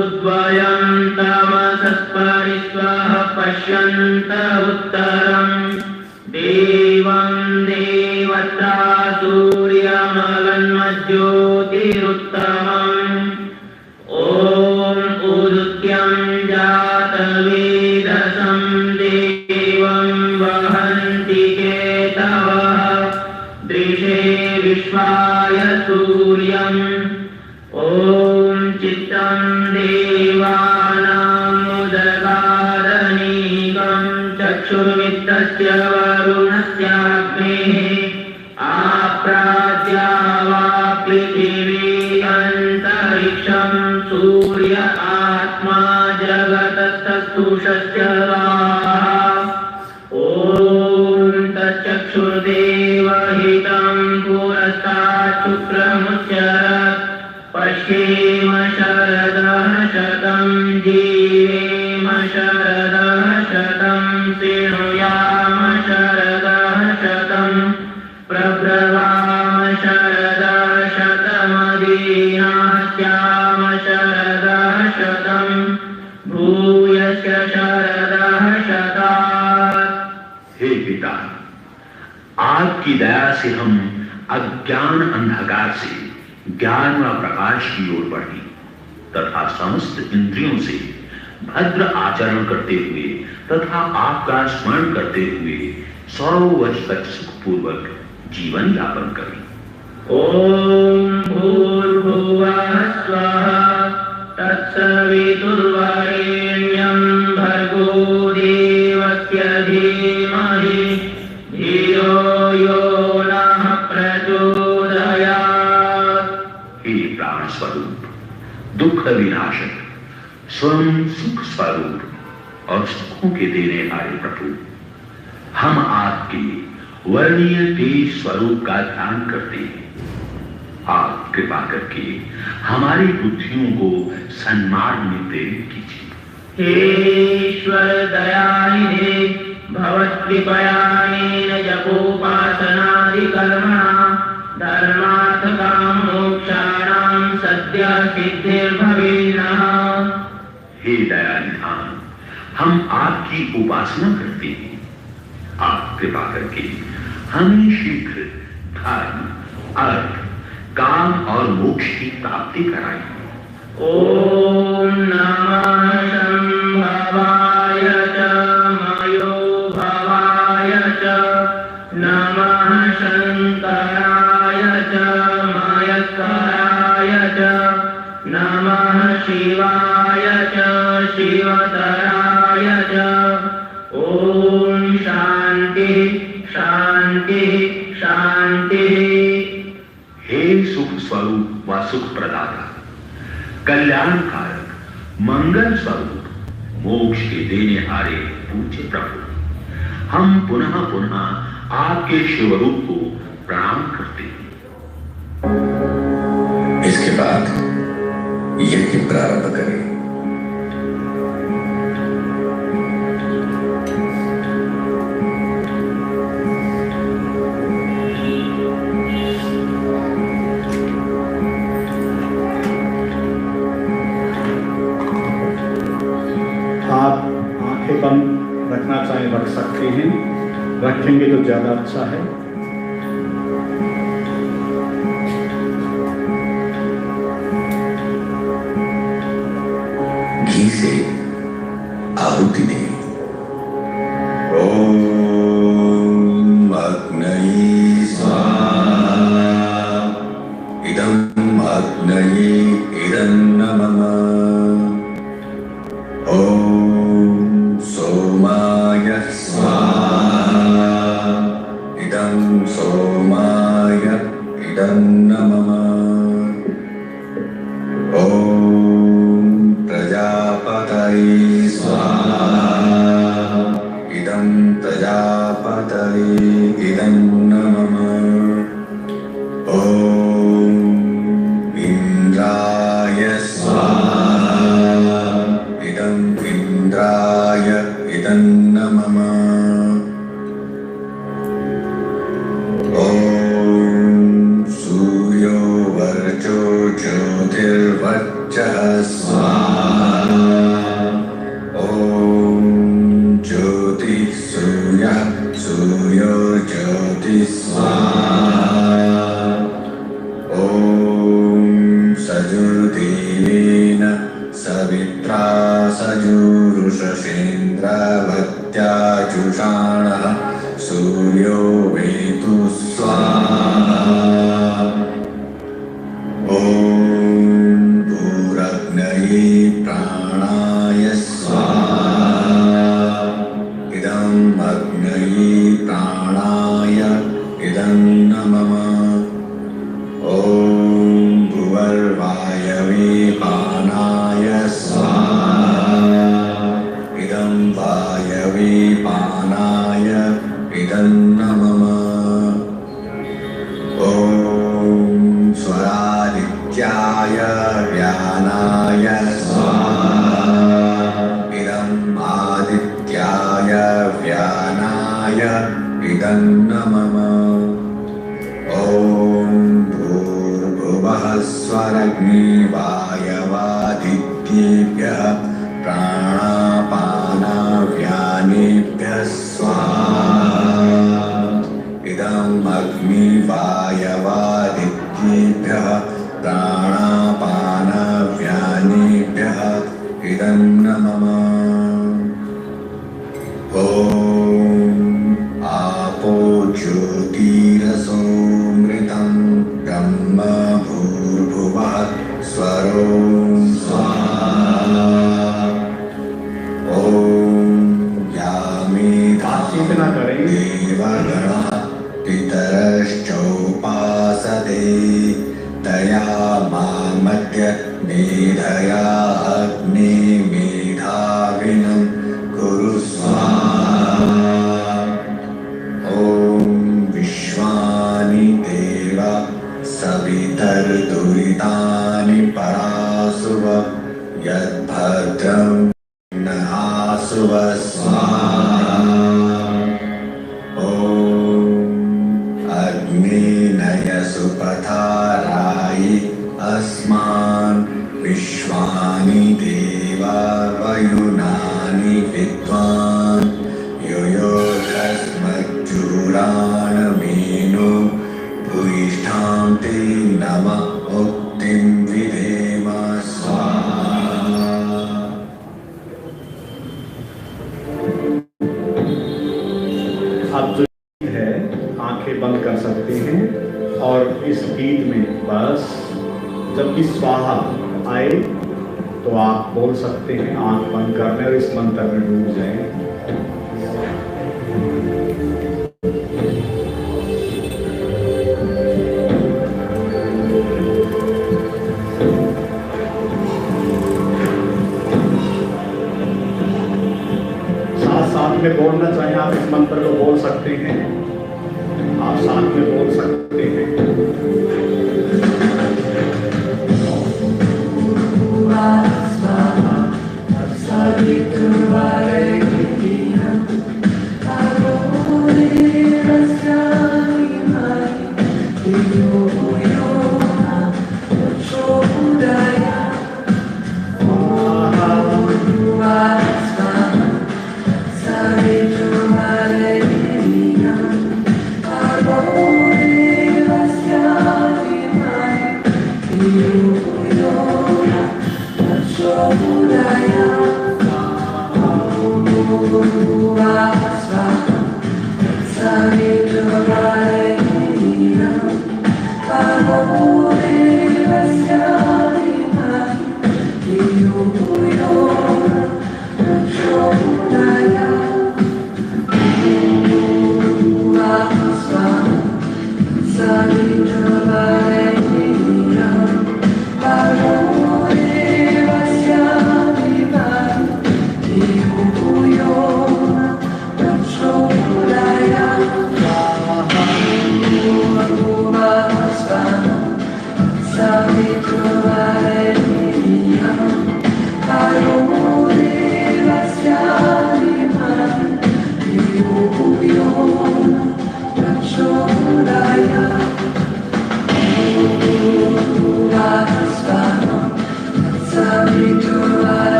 S3: उद्वयं तमसस्परिष्वः पश्यन्त उत्तरं देवं देवता सूर्यमगन्मज्योतिरुत्तमम् ॐ उदुत्यं जातवेदसं देवं वहन्ति केतवः दृशे विश्वाय सूर्यम् ॐ चित्तं देवानामुदगादनीकं चक्षुर्मित्रस्य वरुणस्याग्नेः आप्राद्या वा पृथिवी अन्तरिक्षं सूर्य आत्मा जगतस्तस्थुषस्य ॐ तच्चक्षुर्देवहितं पुरस्तात् शुक्रमुच्चरत् पश्येम शरदः शतं जीवेम शरदः शतं शृणुयाम शरदः शतं प्रब्रवाम शरदः शतमदीनाः स्याम शरदः शतं भूयस्य शरदः शतात्।
S2: हे पिता, आपकी दया से हम अज्ञान अंधकार से ज्ञान व प्रकाश की ओर बढ़े तथा समस्त इंद्रियों से भद्र आचरण करते हुए तथा आपका स्मरण करते हुए 100 वर्ष तक सुखपूर्वक जीवन यापन करें।
S3: ओम भूर्भुवः स्वः तत्सवितुर्वरेण्यं भर्गो देवस्य धीमहि धियो यो नः प्रचोदयात्।
S2: हे प्राण स्वरूप, दुख विनाशक, स्वयं सुख स्वरूप और सुखों के देने वाले प्रभु, हम आपके वर्णीय तेज स्वरूप का ध्यान करते हैं। आप कृपा करके हमारी बुद्धियों को सन्मार्ग में प्रेरित कीजिए।
S3: हे ईश्वर दयानिधे, भवत्कृपयानेन जपोपासनादि कर्मणा धर्मार्थ काम मोक्षाणां सद्य सिद्धिर्भवेन्नः।
S2: हे दयानिधान, हम आपकी उपासना करते हैं। आप कृपा करके हमें शीघ्र धर्म, अर्थ, काम और मोक्ष की प्राप्ति कराएं।
S3: ओम नमः शंभवाय च मयो भवाय च, नमः शंकराय च मयस्कराय च, नमः शिवाय च शिवतराय च। ओम शांति शांति शांति।
S2: हे सुख स्वरूप व सुख प्रदाता, कल्याणकारक, मंगल स्वरूप, मोक्ष के देने हारे पूज्य प्रभु, हम पुनः पुनः आपके शिवरूप को प्रणाम करते हैं।
S4: इसके बाद यज्ञ प्रारंभ करें।
S1: बंद रखना चाहे रख सकते हैं, रखेंगे तो ज्यादा अच्छा है।
S4: घी से आहुति दें। ओम अग्नये स्वाहा, इदं अग्नये इदं नमः। ओम सोमाय स्वाहा, इदं सोमाय इदं नमः। ओम प्रजापतये स्वाहा, इदं प्रजापतये इदं नमः। ओम इंद्राय स्वाहा, इदं इंद्राय इदं नमः। ओम सूर्यो वर्चो ज्योतिर्वचः स्वाहा। ओम ज्योति सूर्यः सूर्यो ज्योति स्वाहा। ओम सजुर्देवेन सवित्रा सजुरुषसेन्द्रवत्याजुषाणः सूर्यो वेतु स्वाहा। ओम भूरग्नये प्राणाय स्वाहा, इदं अग्नये प्राणाय इदं नमः। ओम भुवर्वायवे पानाय स्वाहा, इदं वायवे पानाय इदं नमः। ओम स्वरादित्याय व्यानाय स्वाहा, इदं आदित्याय व्यानाय इदं नमः। ओम भूर्भुवः स्वरग्निवायवादित्येभ्यः प्राणापानव्यानेभ्यः स्वाहा, इदं अग्निवायवादित्येभ्यः प्राणापानव्यानेभ्यः इदं नमः। ओम आपो ज्योतिरसोमृतं ब्रह्म भूर्भुवः स्वरो स्वाहा। ओम यामेधां देवगणः पितरश्चोपासते, तया मामद्य मेधया अग्ने भद्रं आसुव स्वाहा ॐ अग्निनय सुपथारायि अस्मान् विश्वानि देवा वयुनानि विद्वान् योयोधस्मज्जुराणमेनो भूयिष्ठां ते नमः उक्तिं विधेम स्वाहा।
S1: अब जो गीत है आंखें बंद कर सकते हैं और इस गीत में बस जब भी स्वाहा आए तो आप बोल सकते हैं, आंख बंद कर लें और इस मंत्र में डूब जाएं। साथ में बोलना चाहें आप इस मंत्र को बोल सकते हैं, आप साथ में बोल सकते हैं।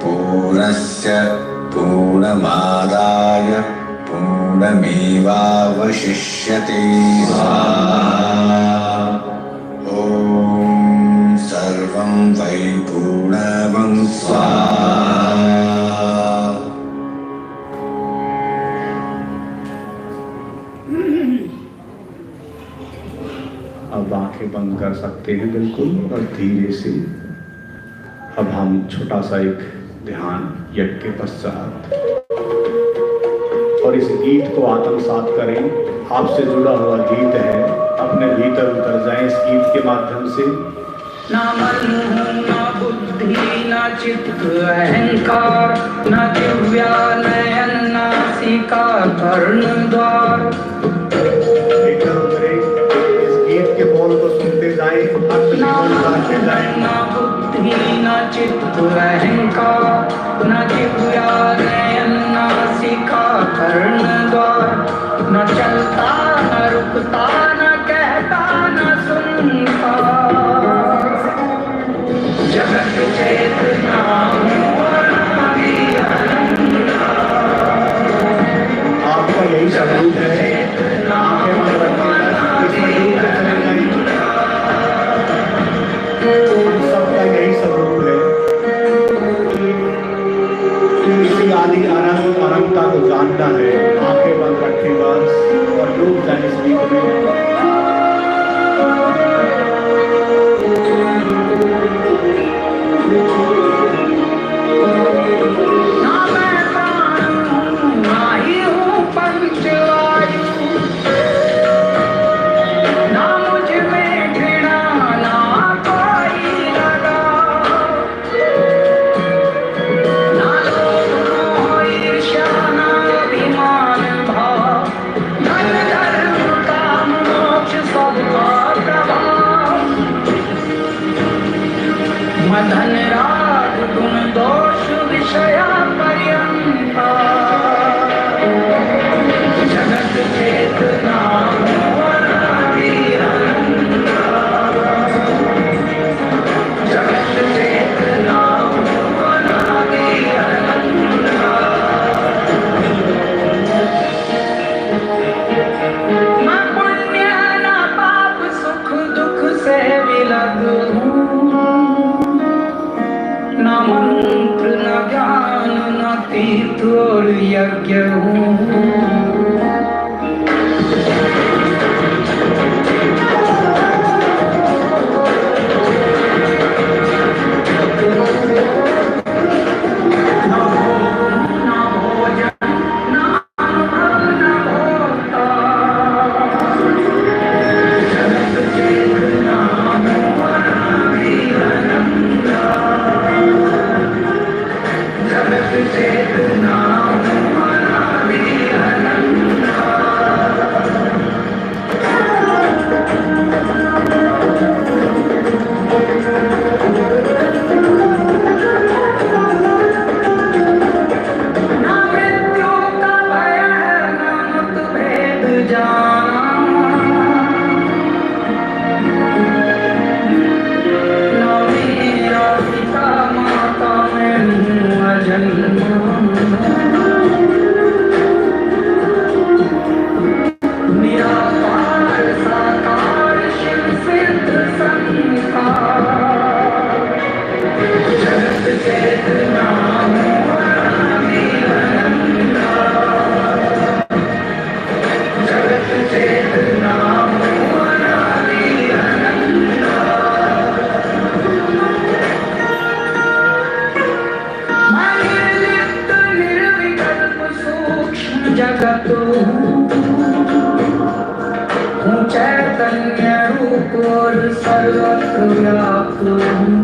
S4: पूर्णस्य पूर्णमादाय पूर्णमेवावशिष्यते। ॐ सर्वं वै पूर्णमं स्वाहा।
S1: अब आंखें बंद कर सकते हैं बिल्कुल, और धीरे से अब हम छोटा सा एक ध्यान यज्ञ के पश्चात और इस गीत को आत्मसात करें। आपसे जुड़ा हुआ गीत है, अपने भीतर उतर जाएं इस गीत के माध्यम से।
S3: ना मन ना बुद्धि ना चित्त अहंकार, ना दिव्या नयन नासिका कर्ण द्वार।
S1: भीतर उतरे, इस गीत के बोल को सुनते जाएं,
S3: ना बुद्धि ना चित्त अहंकार, ना दिव्या नयन नासिका कर्ण द्वार। न चलता न रुकता न कहता न सुनता, जगत चेतना
S1: आपका यही स्वरूप है। आंखें बंद रखिएगा, सबका यही स्वरूप है। किसी आदि अनंतता को जानना है। आंखें बंद रखेगा और डूब जाए इस गीत में।
S3: धन राग गुण दोष विषया पर्यंता, जगत चेतना जगत चेतना न पुण्य न पाप सुख दुख से विलग हूँ, न मंत्र न ज्ञान न तीर्थ और यज्ञ हूँ। जन्म जगत हूँ चैतन्य रूप और सर्वत्र व्याप्त हूँ।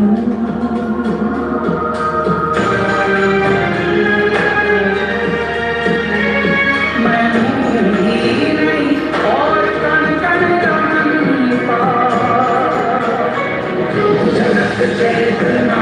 S3: मैं हूँ ही नहीं और कण कण रमणता, जगत चेतना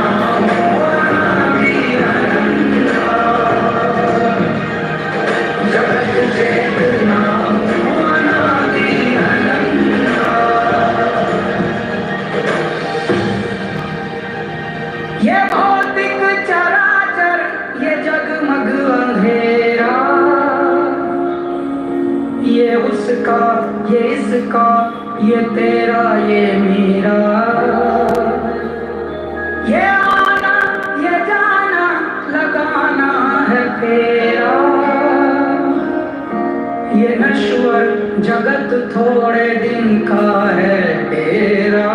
S3: उसका, ये इसका, ये तेरा, ये मेरा, ये आना, ये जाना, लगाना है फेरा। ये नश्वर जगत थोड़े दिन का है तेरा।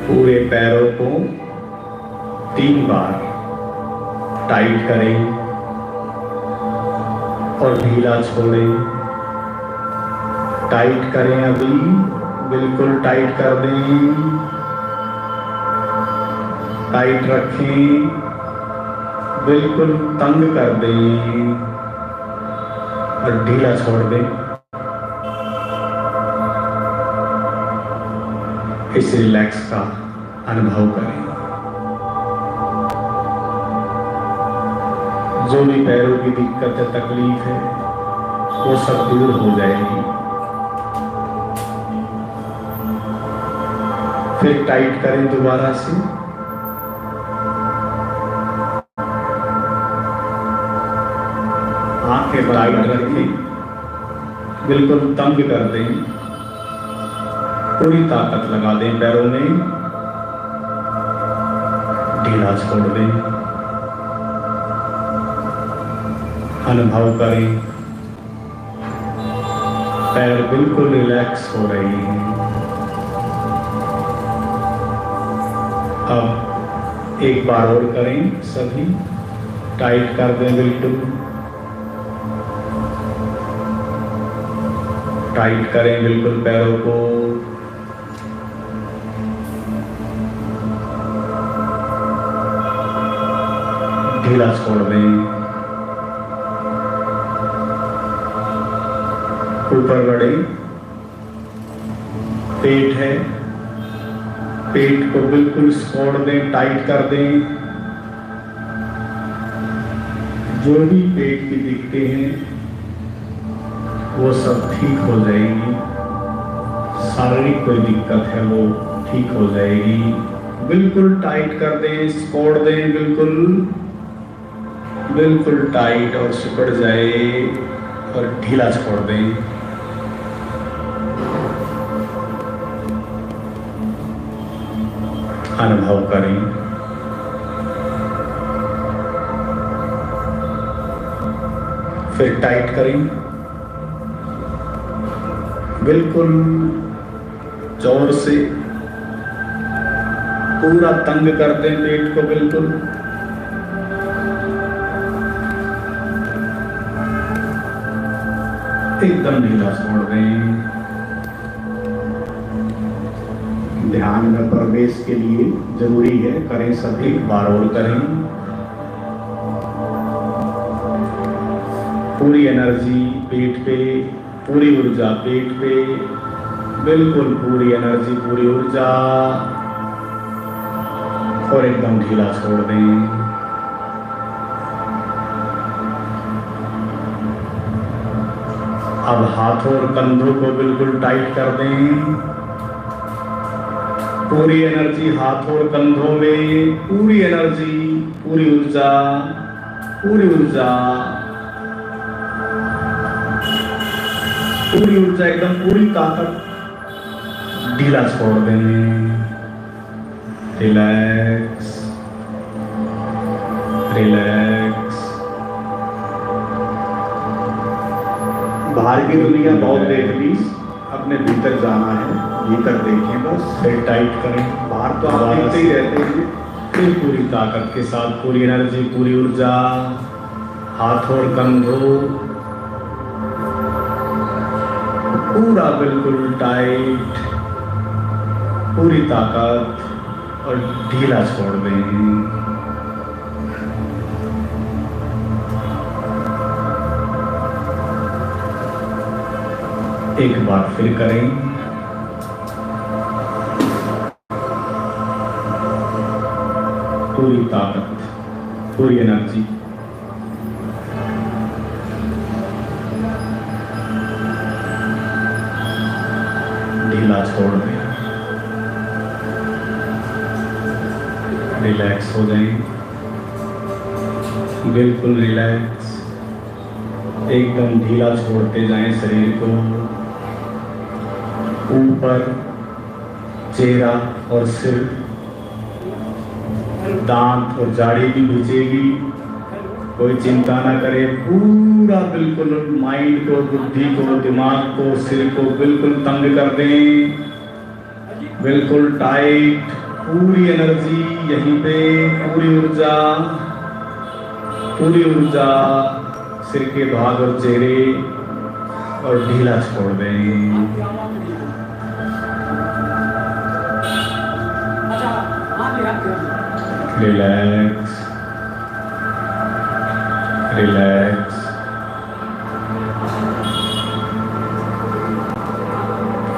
S1: पूरे पैरों को 3 बार टाइट करें और ढीला छोड़ें। टाइट करें, अभी बिल्कुल टाइट कर दें, टाइट रखें, बिल्कुल तंग कर दें और ढीला छोड़ दें। इस रिलैक्स का अनुभव करें। जो भी पैरों की दिक्कत है, तकलीफ है, वो सब दूर हो जाएगी। फिर टाइट करें दोबारा से। आंखें टाइट रखें, बिल्कुल तंग कर दें, पूरी ताकत लगा दें पैरों में, ढीला छोड़ दें। अनुभव करें पैर बिल्कुल रिलैक्स हो रहे हैं। अब एक बार और करें, सभी टाइट कर दें, बिल्कुल टाइट करें बिल्कुल पैरों को। ढीला छोड़ दें, ऊपर बढ़े, पेट है, पेट को बिल्कुल छोड़ दें, टाइट कर दें। जो भी पेट की दिक्कतें हैं वो सब ठीक हो जाएगी। शारीरिक कोई दिक्कत है वो ठीक हो जाएगी। बिल्कुल टाइट कर दें, छोड़ दें, बिल्कुल टाइट और सिकुड़ जाए और ढीला छोड़ दें। अनुभव करें। फिर टाइट करें, बिल्कुल जोर से पूरा तंग कर दें पेट को बिल्कुल। एकदम ढीला छोड़ दें। ध्यान में प्रवेश के लिए जरूरी है, करें सभी, एक बार और करें। पूरी एनर्जी पेट पे, पूरी ऊर्जा पेट पे, बिल्कुल पूरी एनर्जी, पूरी ऊर्जा, और एकदम ढीला छोड़ दें। अब हाथों और कंधों को बिल्कुल टाइट कर दें। पूरी एनर्जी हाथों और कंधों में, पूरी एनर्जी, पूरी ऊर्जा, पूरी ऊर्जा, पूरी ऊर्जा, एकदम पूरी ताकत, ढीला छोड़ दें। Relax, relax. बाहर की दुनिया बहुत देख ली, अपने भीतर जाना है, भीतर देखें बस। फिर टाइट करें। बाहर तो आप देखते ही रहते हैं। फिर पूरी ताकत के साथ, पूरी एनर्जी, पूरी ऊर्जा, हाथों और कंधों पूरा बिल्कुल टाइट, पूरी ताकत, और ढीला छोड़ दें। एक बार फिर करें। पूरी ताकत, पूरी एनर्जी, ढीला छोड़ दें। रिलैक्स हो जाएं, बिल्कुल रिलैक्स। एकदम ढीला छोड़ते जाएं शरीर को। ऊपर चेहरा और सिर, दांत और जाड़ी भी भिजेगी, कोई चिंता ना करे। पूरा बिल्कुल माइंड को, बुद्धि को, दिमाग को, सिर को बिल्कुल तंग कर दें, बिल्कुल टाइट। पूरी एनर्जी यहीं पे, पूरी ऊर्जा, पूरी ऊर्जा सिर के भाग और चेहरे, और ढीला छोड़ दें। Relax, relax.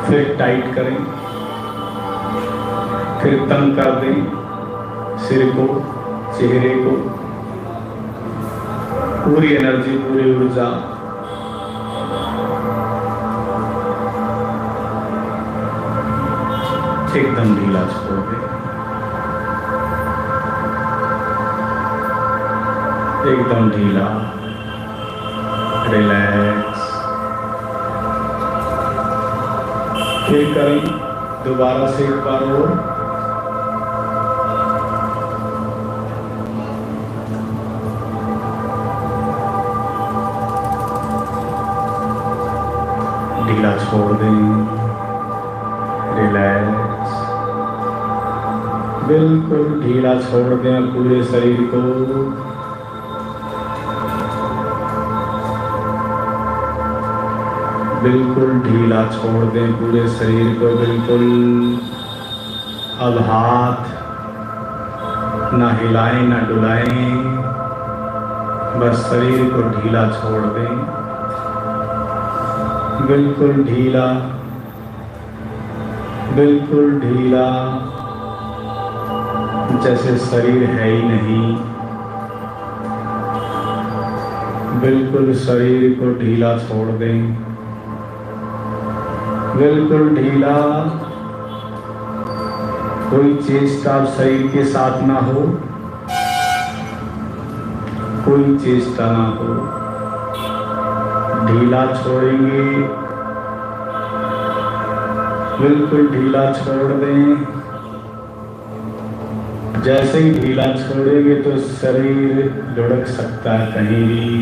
S1: फिर टाइट करें, फिर तंग कर दें सिर को, चेहरे को। पूरी एनर्जी, पूरी ऊर्जा, एकदम ढीला छोड़ दें। एकदम ढीला, रिलैक्स। फिर करें दोबारा से एक बार और। ढीला छोड़ दें, रिलैक्स। बिल्कुल ढीला छोड़ दें पूरे शरीर को। बिल्कुल ढीला छोड़ दें पूरे शरीर को, बिल्कुल। अब हाथ ना हिलाएं ना डुलाएं, बस शरीर को ढीला छोड़ दें, बिल्कुल ढीला, बिल्कुल ढीला, जैसे शरीर है ही नहीं। बिल्कुल शरीर को ढीला छोड़ दें, बिल्कुल ढीला। कोई चेष्टा शरीर के साथ ना हो, कोई चेष्टा ना हो। ढीला छोड़ेंगे, बिल्कुल ढीला छोड़ दें। जैसे ही ढीला छोड़ेंगे तो शरीर लुढ़क सकता है कहीं भी,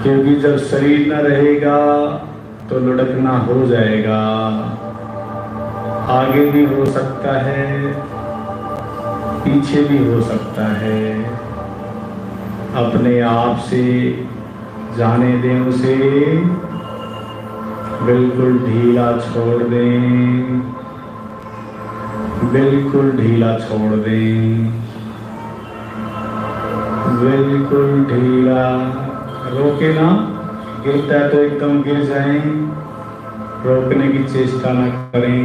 S1: क्योंकि जब शरीर न रहेगा तो लुढ़कना हो जाएगा। आगे भी हो सकता है, पीछे भी हो सकता है। अपने आप से जाने दें उसे, बिल्कुल ढीला छोड़ दें, बिल्कुल ढीला छोड़ दें, बिल्कुल ढीला। रोके ना, गिरता है तो एकदम गिर जाएं, रोकने की चेष्टा ना करें।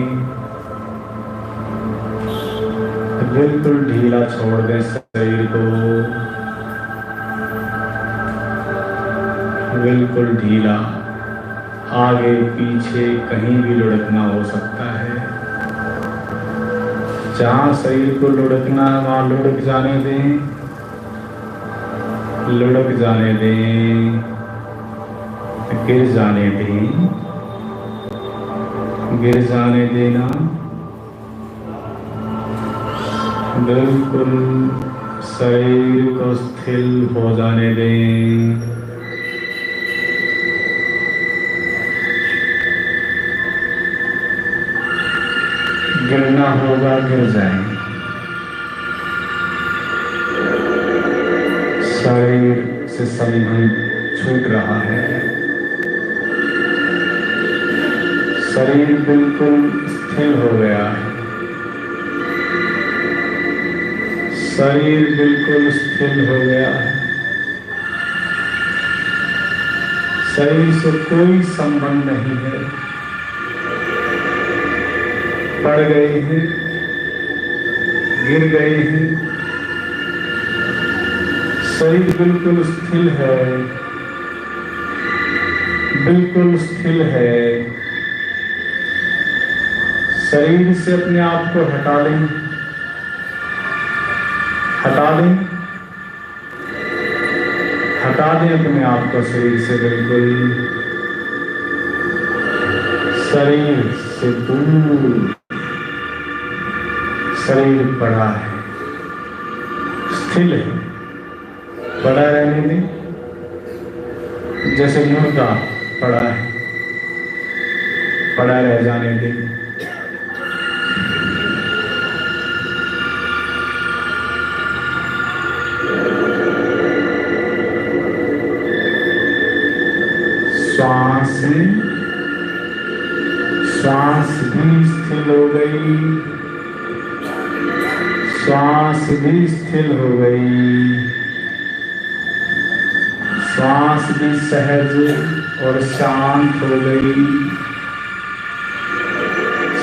S1: बिल्कुल ढीला छोड़ दें शरीर को, बिल्कुल ढीला। आगे पीछे कहीं भी लुढ़कना हो सकता है। जहाँ शरीर को लुढ़कना है वहाँ लुढ़क जाने दें, लुढ़क जाने दें, गिर जाने दें, गिर जाने देना। बिल्कुल शरीर को स्थिर हो जाने दें। गिरना होगा, गिर जाएंगे। शरीर से संबंध छूट रहा है। शरीर बिल्कुल स्थिर हो गया है। शरीर बिल्कुल स्थिर हो गया है। शरीर से कोई संबंध नहीं है। पड़ गए हैं, गिर गए हैं। शरीर बिल्कुल स्थिर है, बिल्कुल स्थिर है। शरीर से अपने आप को हटा दें, हटा दें, हटा दें अपने आप को शरीर से। बिल्कुल शरीर से दूर शरीर पड़ा है, स्थिर है। पड़ा रहने दें, जैसे मुर्दा पड़ा है, पड़ा रह जाने दें। श्वास भी स्थिर हो गई, श्वास भी स्थिर हो गई। श्वास भी सहज और शांत हो गई।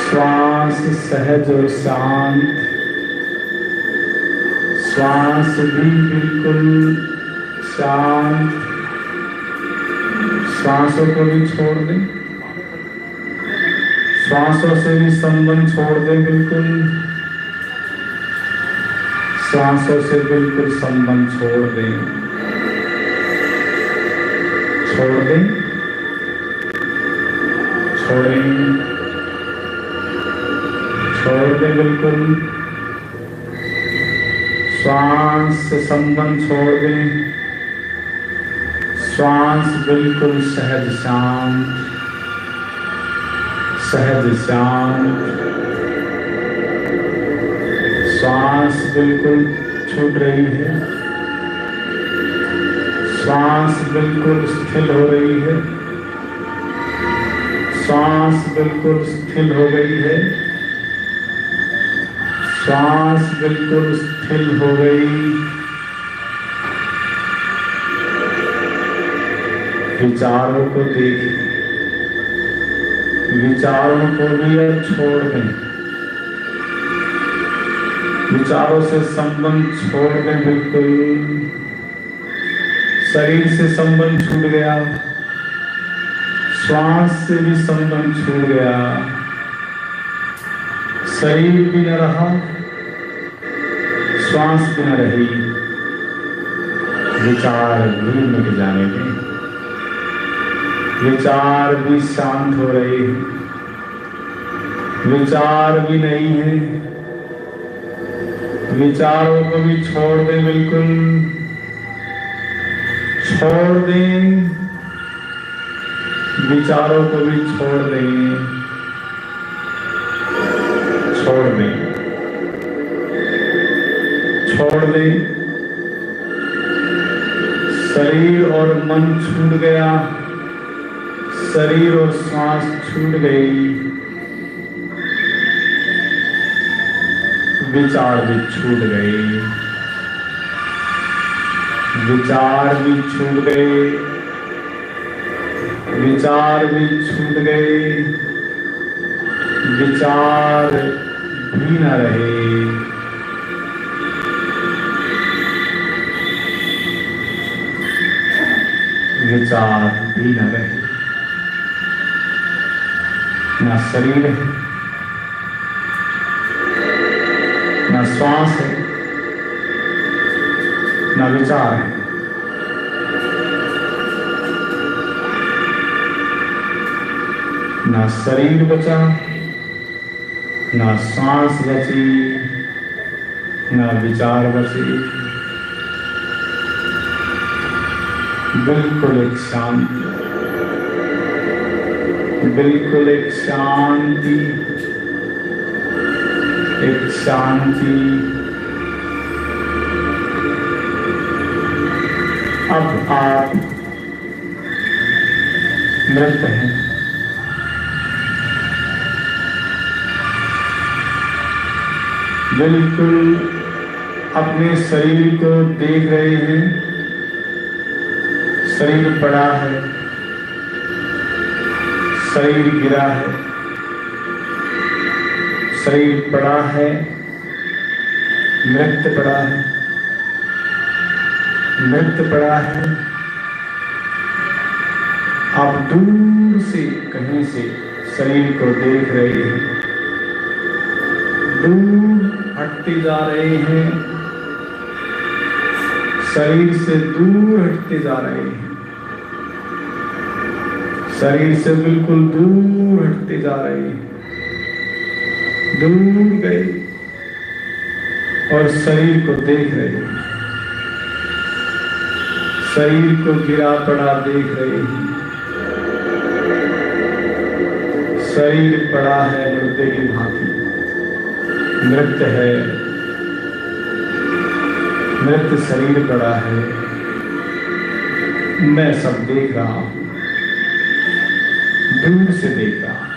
S1: श्वास सहज और शांत। श्वास भी बिल्कुल शांत। श्वासों को भी छोड़ दें, श्वासों से भी संबंध छोड़ दें। बिल्कुल श्वासों से बिल्कुल संबंध छोड़ दें, छोड़ दें, छोड़ें, छोड़ दें। बिल्कुल श्वास से संबंध छोड़ दें। श्वास बिल्कुल सहज शांत, सहज शांत। श्वास बिल्कुल छूट रही है। श्वास बिल्कुल स्थिर हो रही है। श्वास बिल्कुल स्थिर हो गई है। श्वास बिल्कुल स्थिर हो गई। विचारों को देखें, विचारों को भी अब छोड़ दें।
S5: विचारों से संबंध छोड़ दें बिल्कुल। शरीर से संबंध छूट गया, श्वास से भी संबंध छूट गया, शरीर भी न रहा, श्वास भी न रही, विचार भी मिट जाने दें। विचार भी शांत हो रहे हैं, विचार भी नहीं है, विचारों को भी छोड़ दें बिल्कुल, छोड़ दें, विचारों को भी छोड़ दें, छोड़ दें, छोड़ दें। शरीर और मन छूट गया, शरीर और सांस छूट गई, विचार भी छूट गए, विचार भी छूट गए, विचार भी छूट गए, विचार भी न रहे। विचार भी न रहे, ना शरीर है, ना श्वास है, ना विचार है। ना शरीर बचा, ना सांस बची, ना विचार बचे। बिल्कुल एक शांति, बिल्कुल एक शांति, एक शांति। अब आप मृत हैं, बिल्कुल अपने शरीर को देख रहे हैं। शरीर पड़ा है, शरीर गिरा है, शरीर पड़ा है, मृत पड़ा है, मृत पड़ा है। आप दूर से कहीं से शरीर को देख रहे हैं, दूर हटते जा रहे हैं, शरीर से दूर हटते जा रहे हैं, शरीर से बिल्कुल दूर हटते जा रहे हैं, दूर गए और शरीर को देख रहे हैं, शरीर को गिरा पड़ा देख रहे हैं। शरीर पड़ा है मुर्दे की भांति, मृत है, मृत शरीर पड़ा है। मैं सब देख रहा हूं, दूर से देख रहा हूं।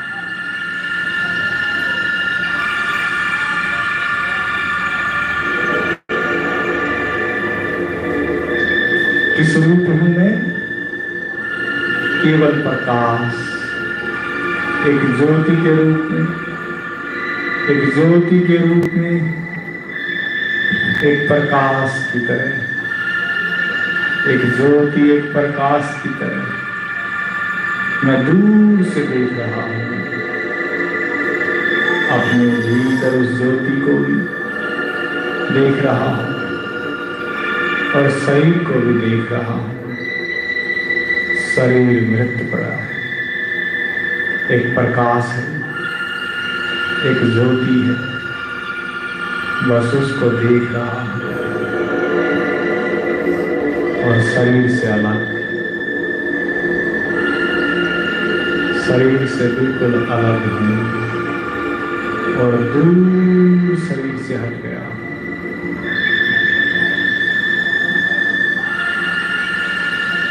S5: किस रूप हूं मैं? केवल प्रकाश, एक ज्योति के रूप में, एक ज्योति के रूप में, एक प्रकाश की तरह, एक ज्योति, एक प्रकाश की तरह मैं दूर से देख रहा हूं। अपने भीतर उस ज्योति को भी देख रहा हूं और शरीर को भी देख रहा हूं। शरीर मृत पड़ा है, एक प्रकाश है, एक ज्योति है, बस उसको देख रहा हूं और शरीर से अलग, शरीर से बिल्कुल अलग हूं और दूर शरीर से हट गया।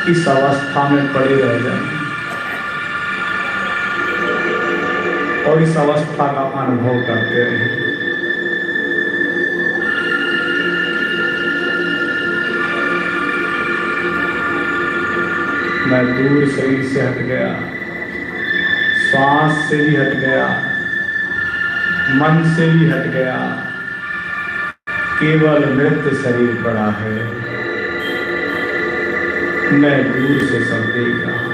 S5: इस अवस्था में पड़े रह जाए और इस अवस्था का अनुभव करते रहे। मैं दूर शरीर से हट गया, श्वास से भी हट गया, मन से भी हट गया, केवल मृत शरीर पड़ा है, मैं दूर से सब देख रहा हूं।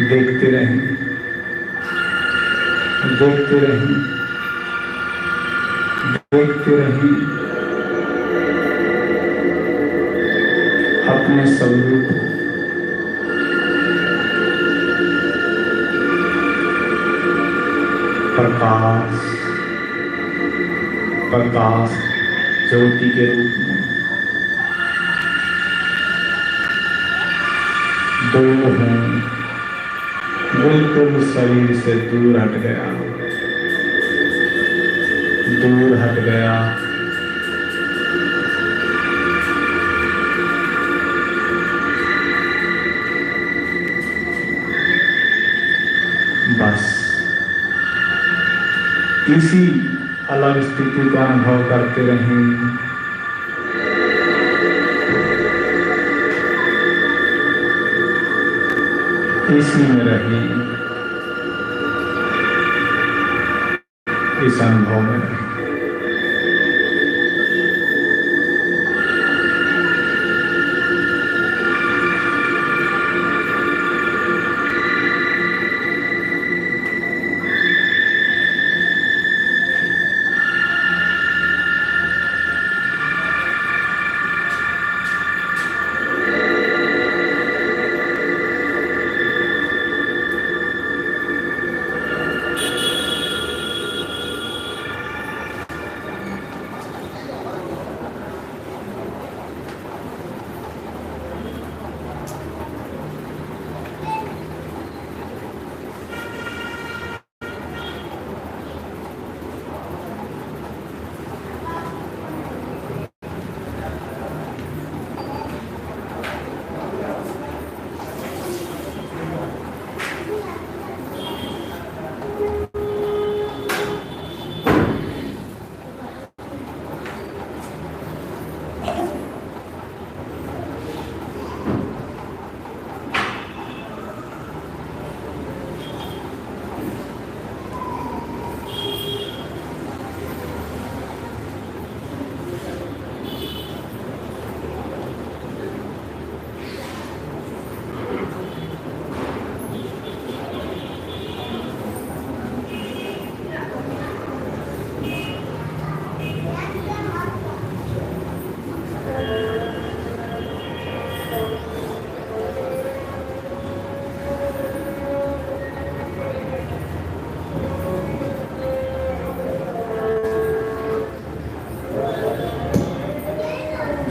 S5: देखते रहें, देखते रहें, देखते रहें अपने स्वरूप को। प्रकाश, प्रकाश ज्योति के रूप में दो हैं, बिल्कुल शरीर से दूर हट गया, दूर हट गया। बस इसी अलग स्थिति का अनुभव करते रहें। इसी में रहें, इस अनुभव में रहें।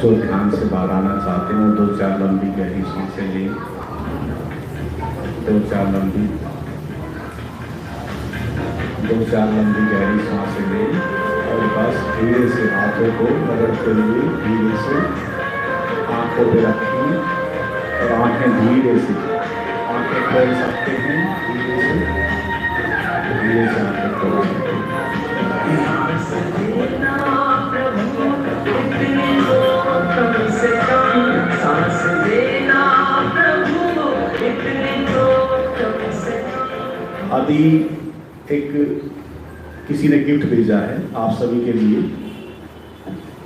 S5: जो ध्यान से बाहर आना चाहते हैं वो 2-4 लंबी गहरी सांसें लें, 2-4 लंबी गहरी सांसें लें और बस धीरे से हाथों को रगड़ते हुए धीरे से आंखों पे रखें और आंखें धीरे से, आंखें खोल सकते हैं धीरे से आंखें खोल सकते हैं। अभी एक किसी ने गिफ्ट भेजा है आप सभी के लिए,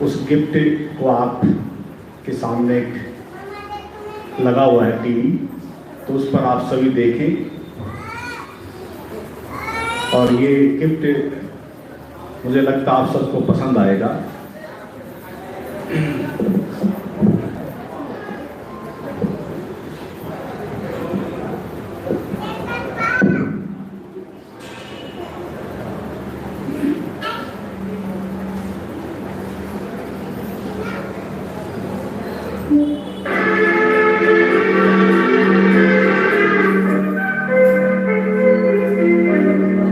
S5: उस गिफ्ट को आप के सामने एक लगा हुआ है टीवी, तो उस पर आप सभी देखें और ये गिफ्ट मुझे लगता आप सबको पसंद आएगा।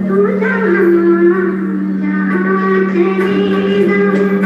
S6: तू जहाँ जहाँ चले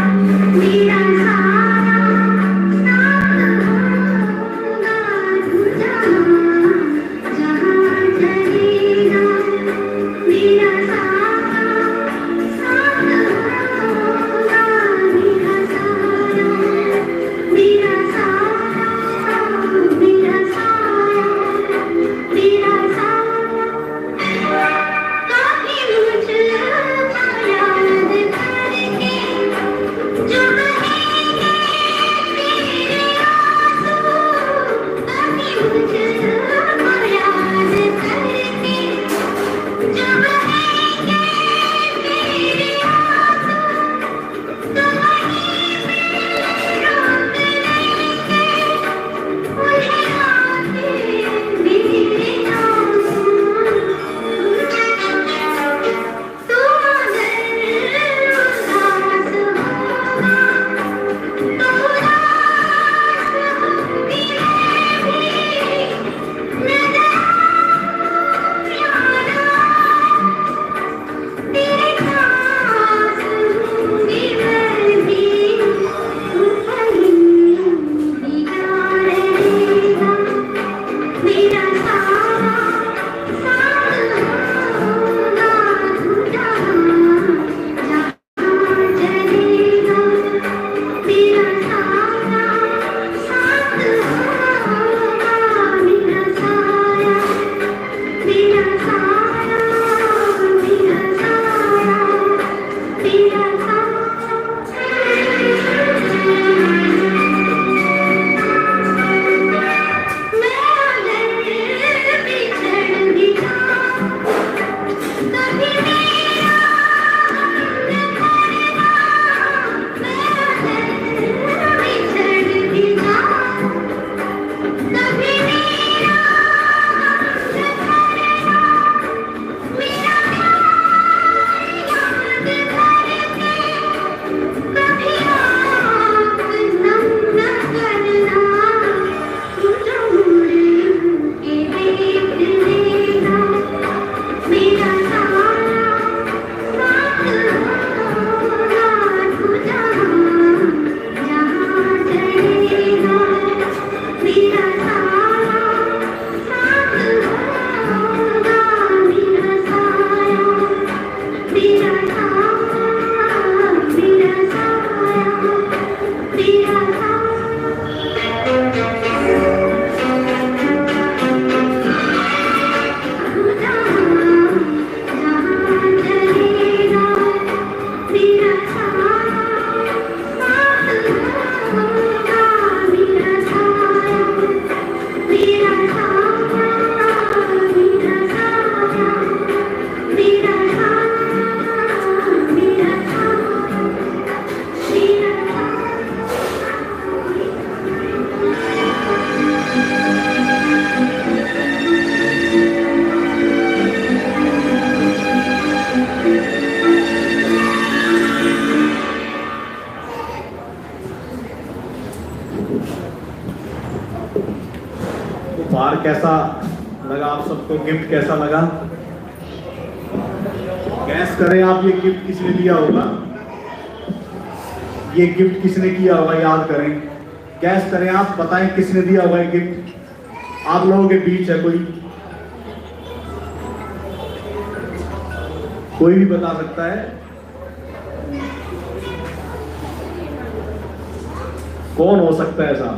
S1: कैसा लगा आप सबको? गिफ्ट कैसा लगा? गैस करें आप, ये गिफ्ट किसने दिया होगा? ये गिफ्ट किसने किया होगा? याद करें, गैस करें आप, बताएं किसने दिया होगा ये गिफ्ट? आप लोगों के बीच है कोई भी बता सकता है? कौन हो सकता है ऐसा?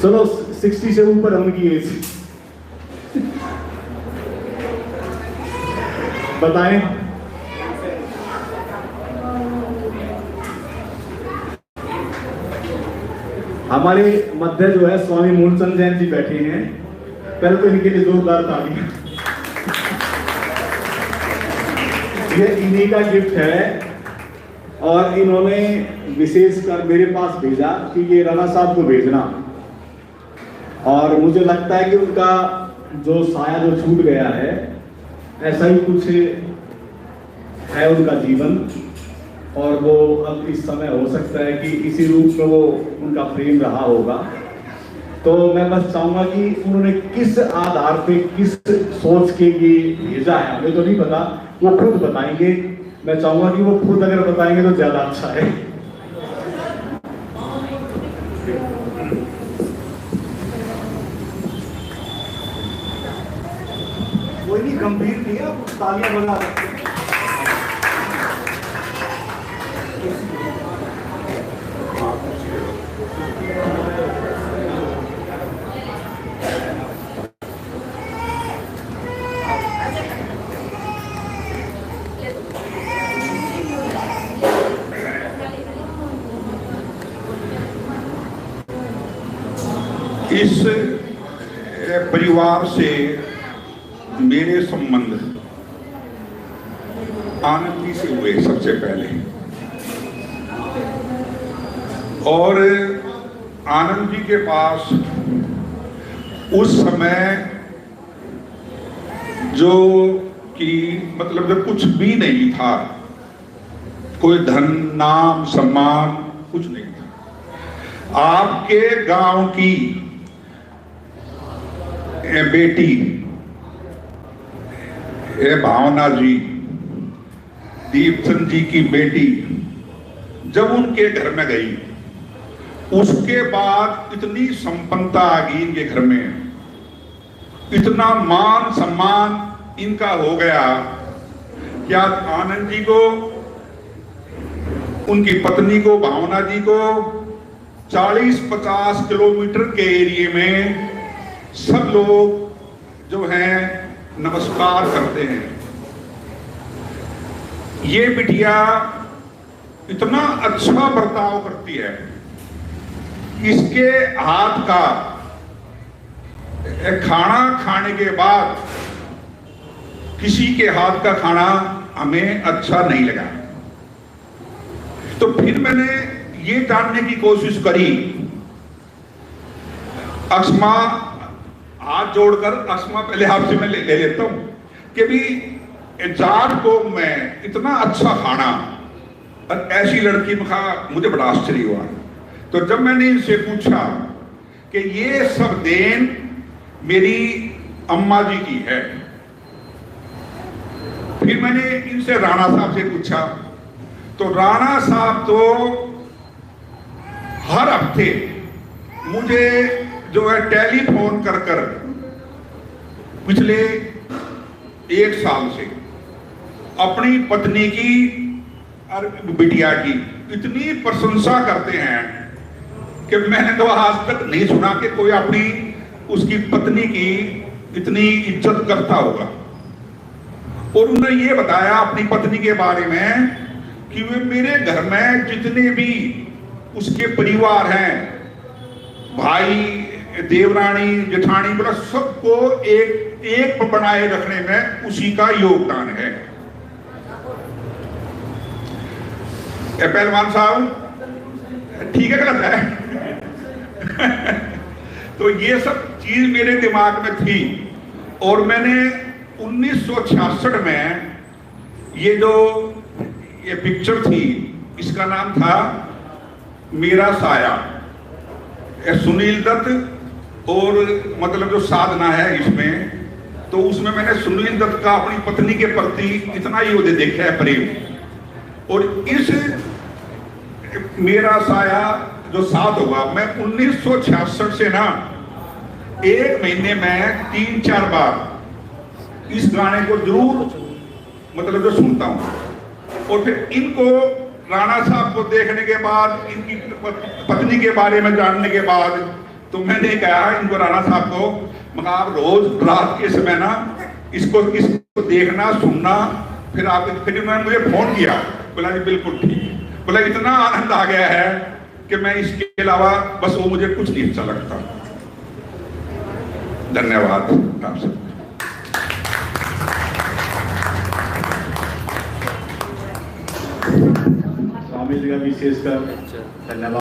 S1: चलो 60 से ऊपर उनकी एज बताएं। हमारे मध्य जो है स्वामी मूलचंद जैन जी बैठे हैं। पहले तो इनके लिए जोरदार तालियां। ये इन्हीं का गिफ्ट है और इन्होंने विशेषकर मेरे पास भेजा कि ये राणा साहब को भेजना, और मुझे लगता है कि उनका जो साया जो छूट गया है, ऐसा ही कुछ है उनका जीवन, और वो अब इस समय हो सकता है कि इसी रूप में वो उनका प्रेम रहा होगा। तो मैं बस चाहूंगा कि उन्होंने किस आधार पे, किस सोच के ये भेजा है हमें तो नहीं पता, वो खुद बताएंगे। मैं चाहूंगा कि वो खुद अगर बताएंगे तो ज्यादा अच्छा है। कोई भी गंभीर नहीं है, आप तालियां बजा सकते हैं।
S6: इस परिवार से मेरे संबंध आनंद जी से हुए सबसे पहले, और आनंद जी के पास उस समय जो कि मतलब जब कुछ भी नहीं था, कोई धन नाम सम्मान कुछ नहीं था। आपके गांव की बेटी भावना जी, दीपचंद जी की बेटी जब उनके घर में गई, उसके बाद इतनी संपन्नता आ गई इनके घर में, इतना मान सम्मान इनका हो गया कि आज आनंद जी को, उनकी पत्नी को, भावना जी को 40-50 किलोमीटर के एरिया में सब लोग जो हैं नमस्कार करते हैं। ये बिटिया इतना अच्छा बर्ताव करती है, इसके हाथ का खाना खाने के बाद किसी के हाथ का खाना हमें अच्छा नहीं लगा। तो फिर मैंने ये जानने की कोशिश करी, अक्ष्मा हाथ जोड़कर, अक्ष्मा पहले आपसे मैं ले लेता हूं कि भी जाट को मैं इतना अच्छा खाना और ऐसी लड़की में खा, मुझे बड़ा आश्चर्य हुआ। तो जब मैंने इनसे पूछा कि ये सब देन मेरी अम्मा जी की है, फिर मैंने इनसे राणा साहब से पूछा, तो राणा साहब तो हर हफ्ते मुझे जो है टेलीफोन कर कर पिछले 1 साल से अपनी पत्नी की और बिटिया की इतनी प्रशंसा करते हैं कि मैंने तो आज तक नहीं सुना कि कोई अपनी उसकी पत्नी की इतनी इज्जत करता होगा। और उन्होंने ये बताया अपनी पत्नी के बारे में कि वे मेरे घर में जितने भी उसके परिवार हैं, भाई, देवरानी, जेठानी, बोला सबको एक बनाए रखने में उसी का योगदान है। पहलवान साहब ठीक है, गलत है? तो ये सब चीज मेरे दिमाग में थी, और मैंने 1966 में ये पिक्चर थी, इसका नाम था मेरा साया। सुनील दत्त और मतलब जो साधना है इसमें, तो उसमें मैंने सुनील दत्त का अपनी पत्नी के प्रति इतना ही उन्हें देखा है प्रेम। और इस मेरा साया जो साथ हुआ, मैं 1966 से ना एक महीने में 3-4 बार इस गाने को जरूर मतलब जो सुनता हूँ। और फिर इनको राणा साहब को देखने के बाद, इनकी पत्नी के बारे में जानने के बाद, तो मैंने कहा इनको राणा साहब को, मगर आप रोज रात के समय ना इसको देखना सुनना। फिर उन्होंने मुझे फोन किया, बोला जी बिल्कुल ठीक। बोला इतना आनंद आ गया है कि मैं इसके अलावा बस वो मुझे कुछ नहीं अच्छा लगता। धन्यवाद आप सब।
S1: स्वामी जी का विशेषकर धन्यवाद।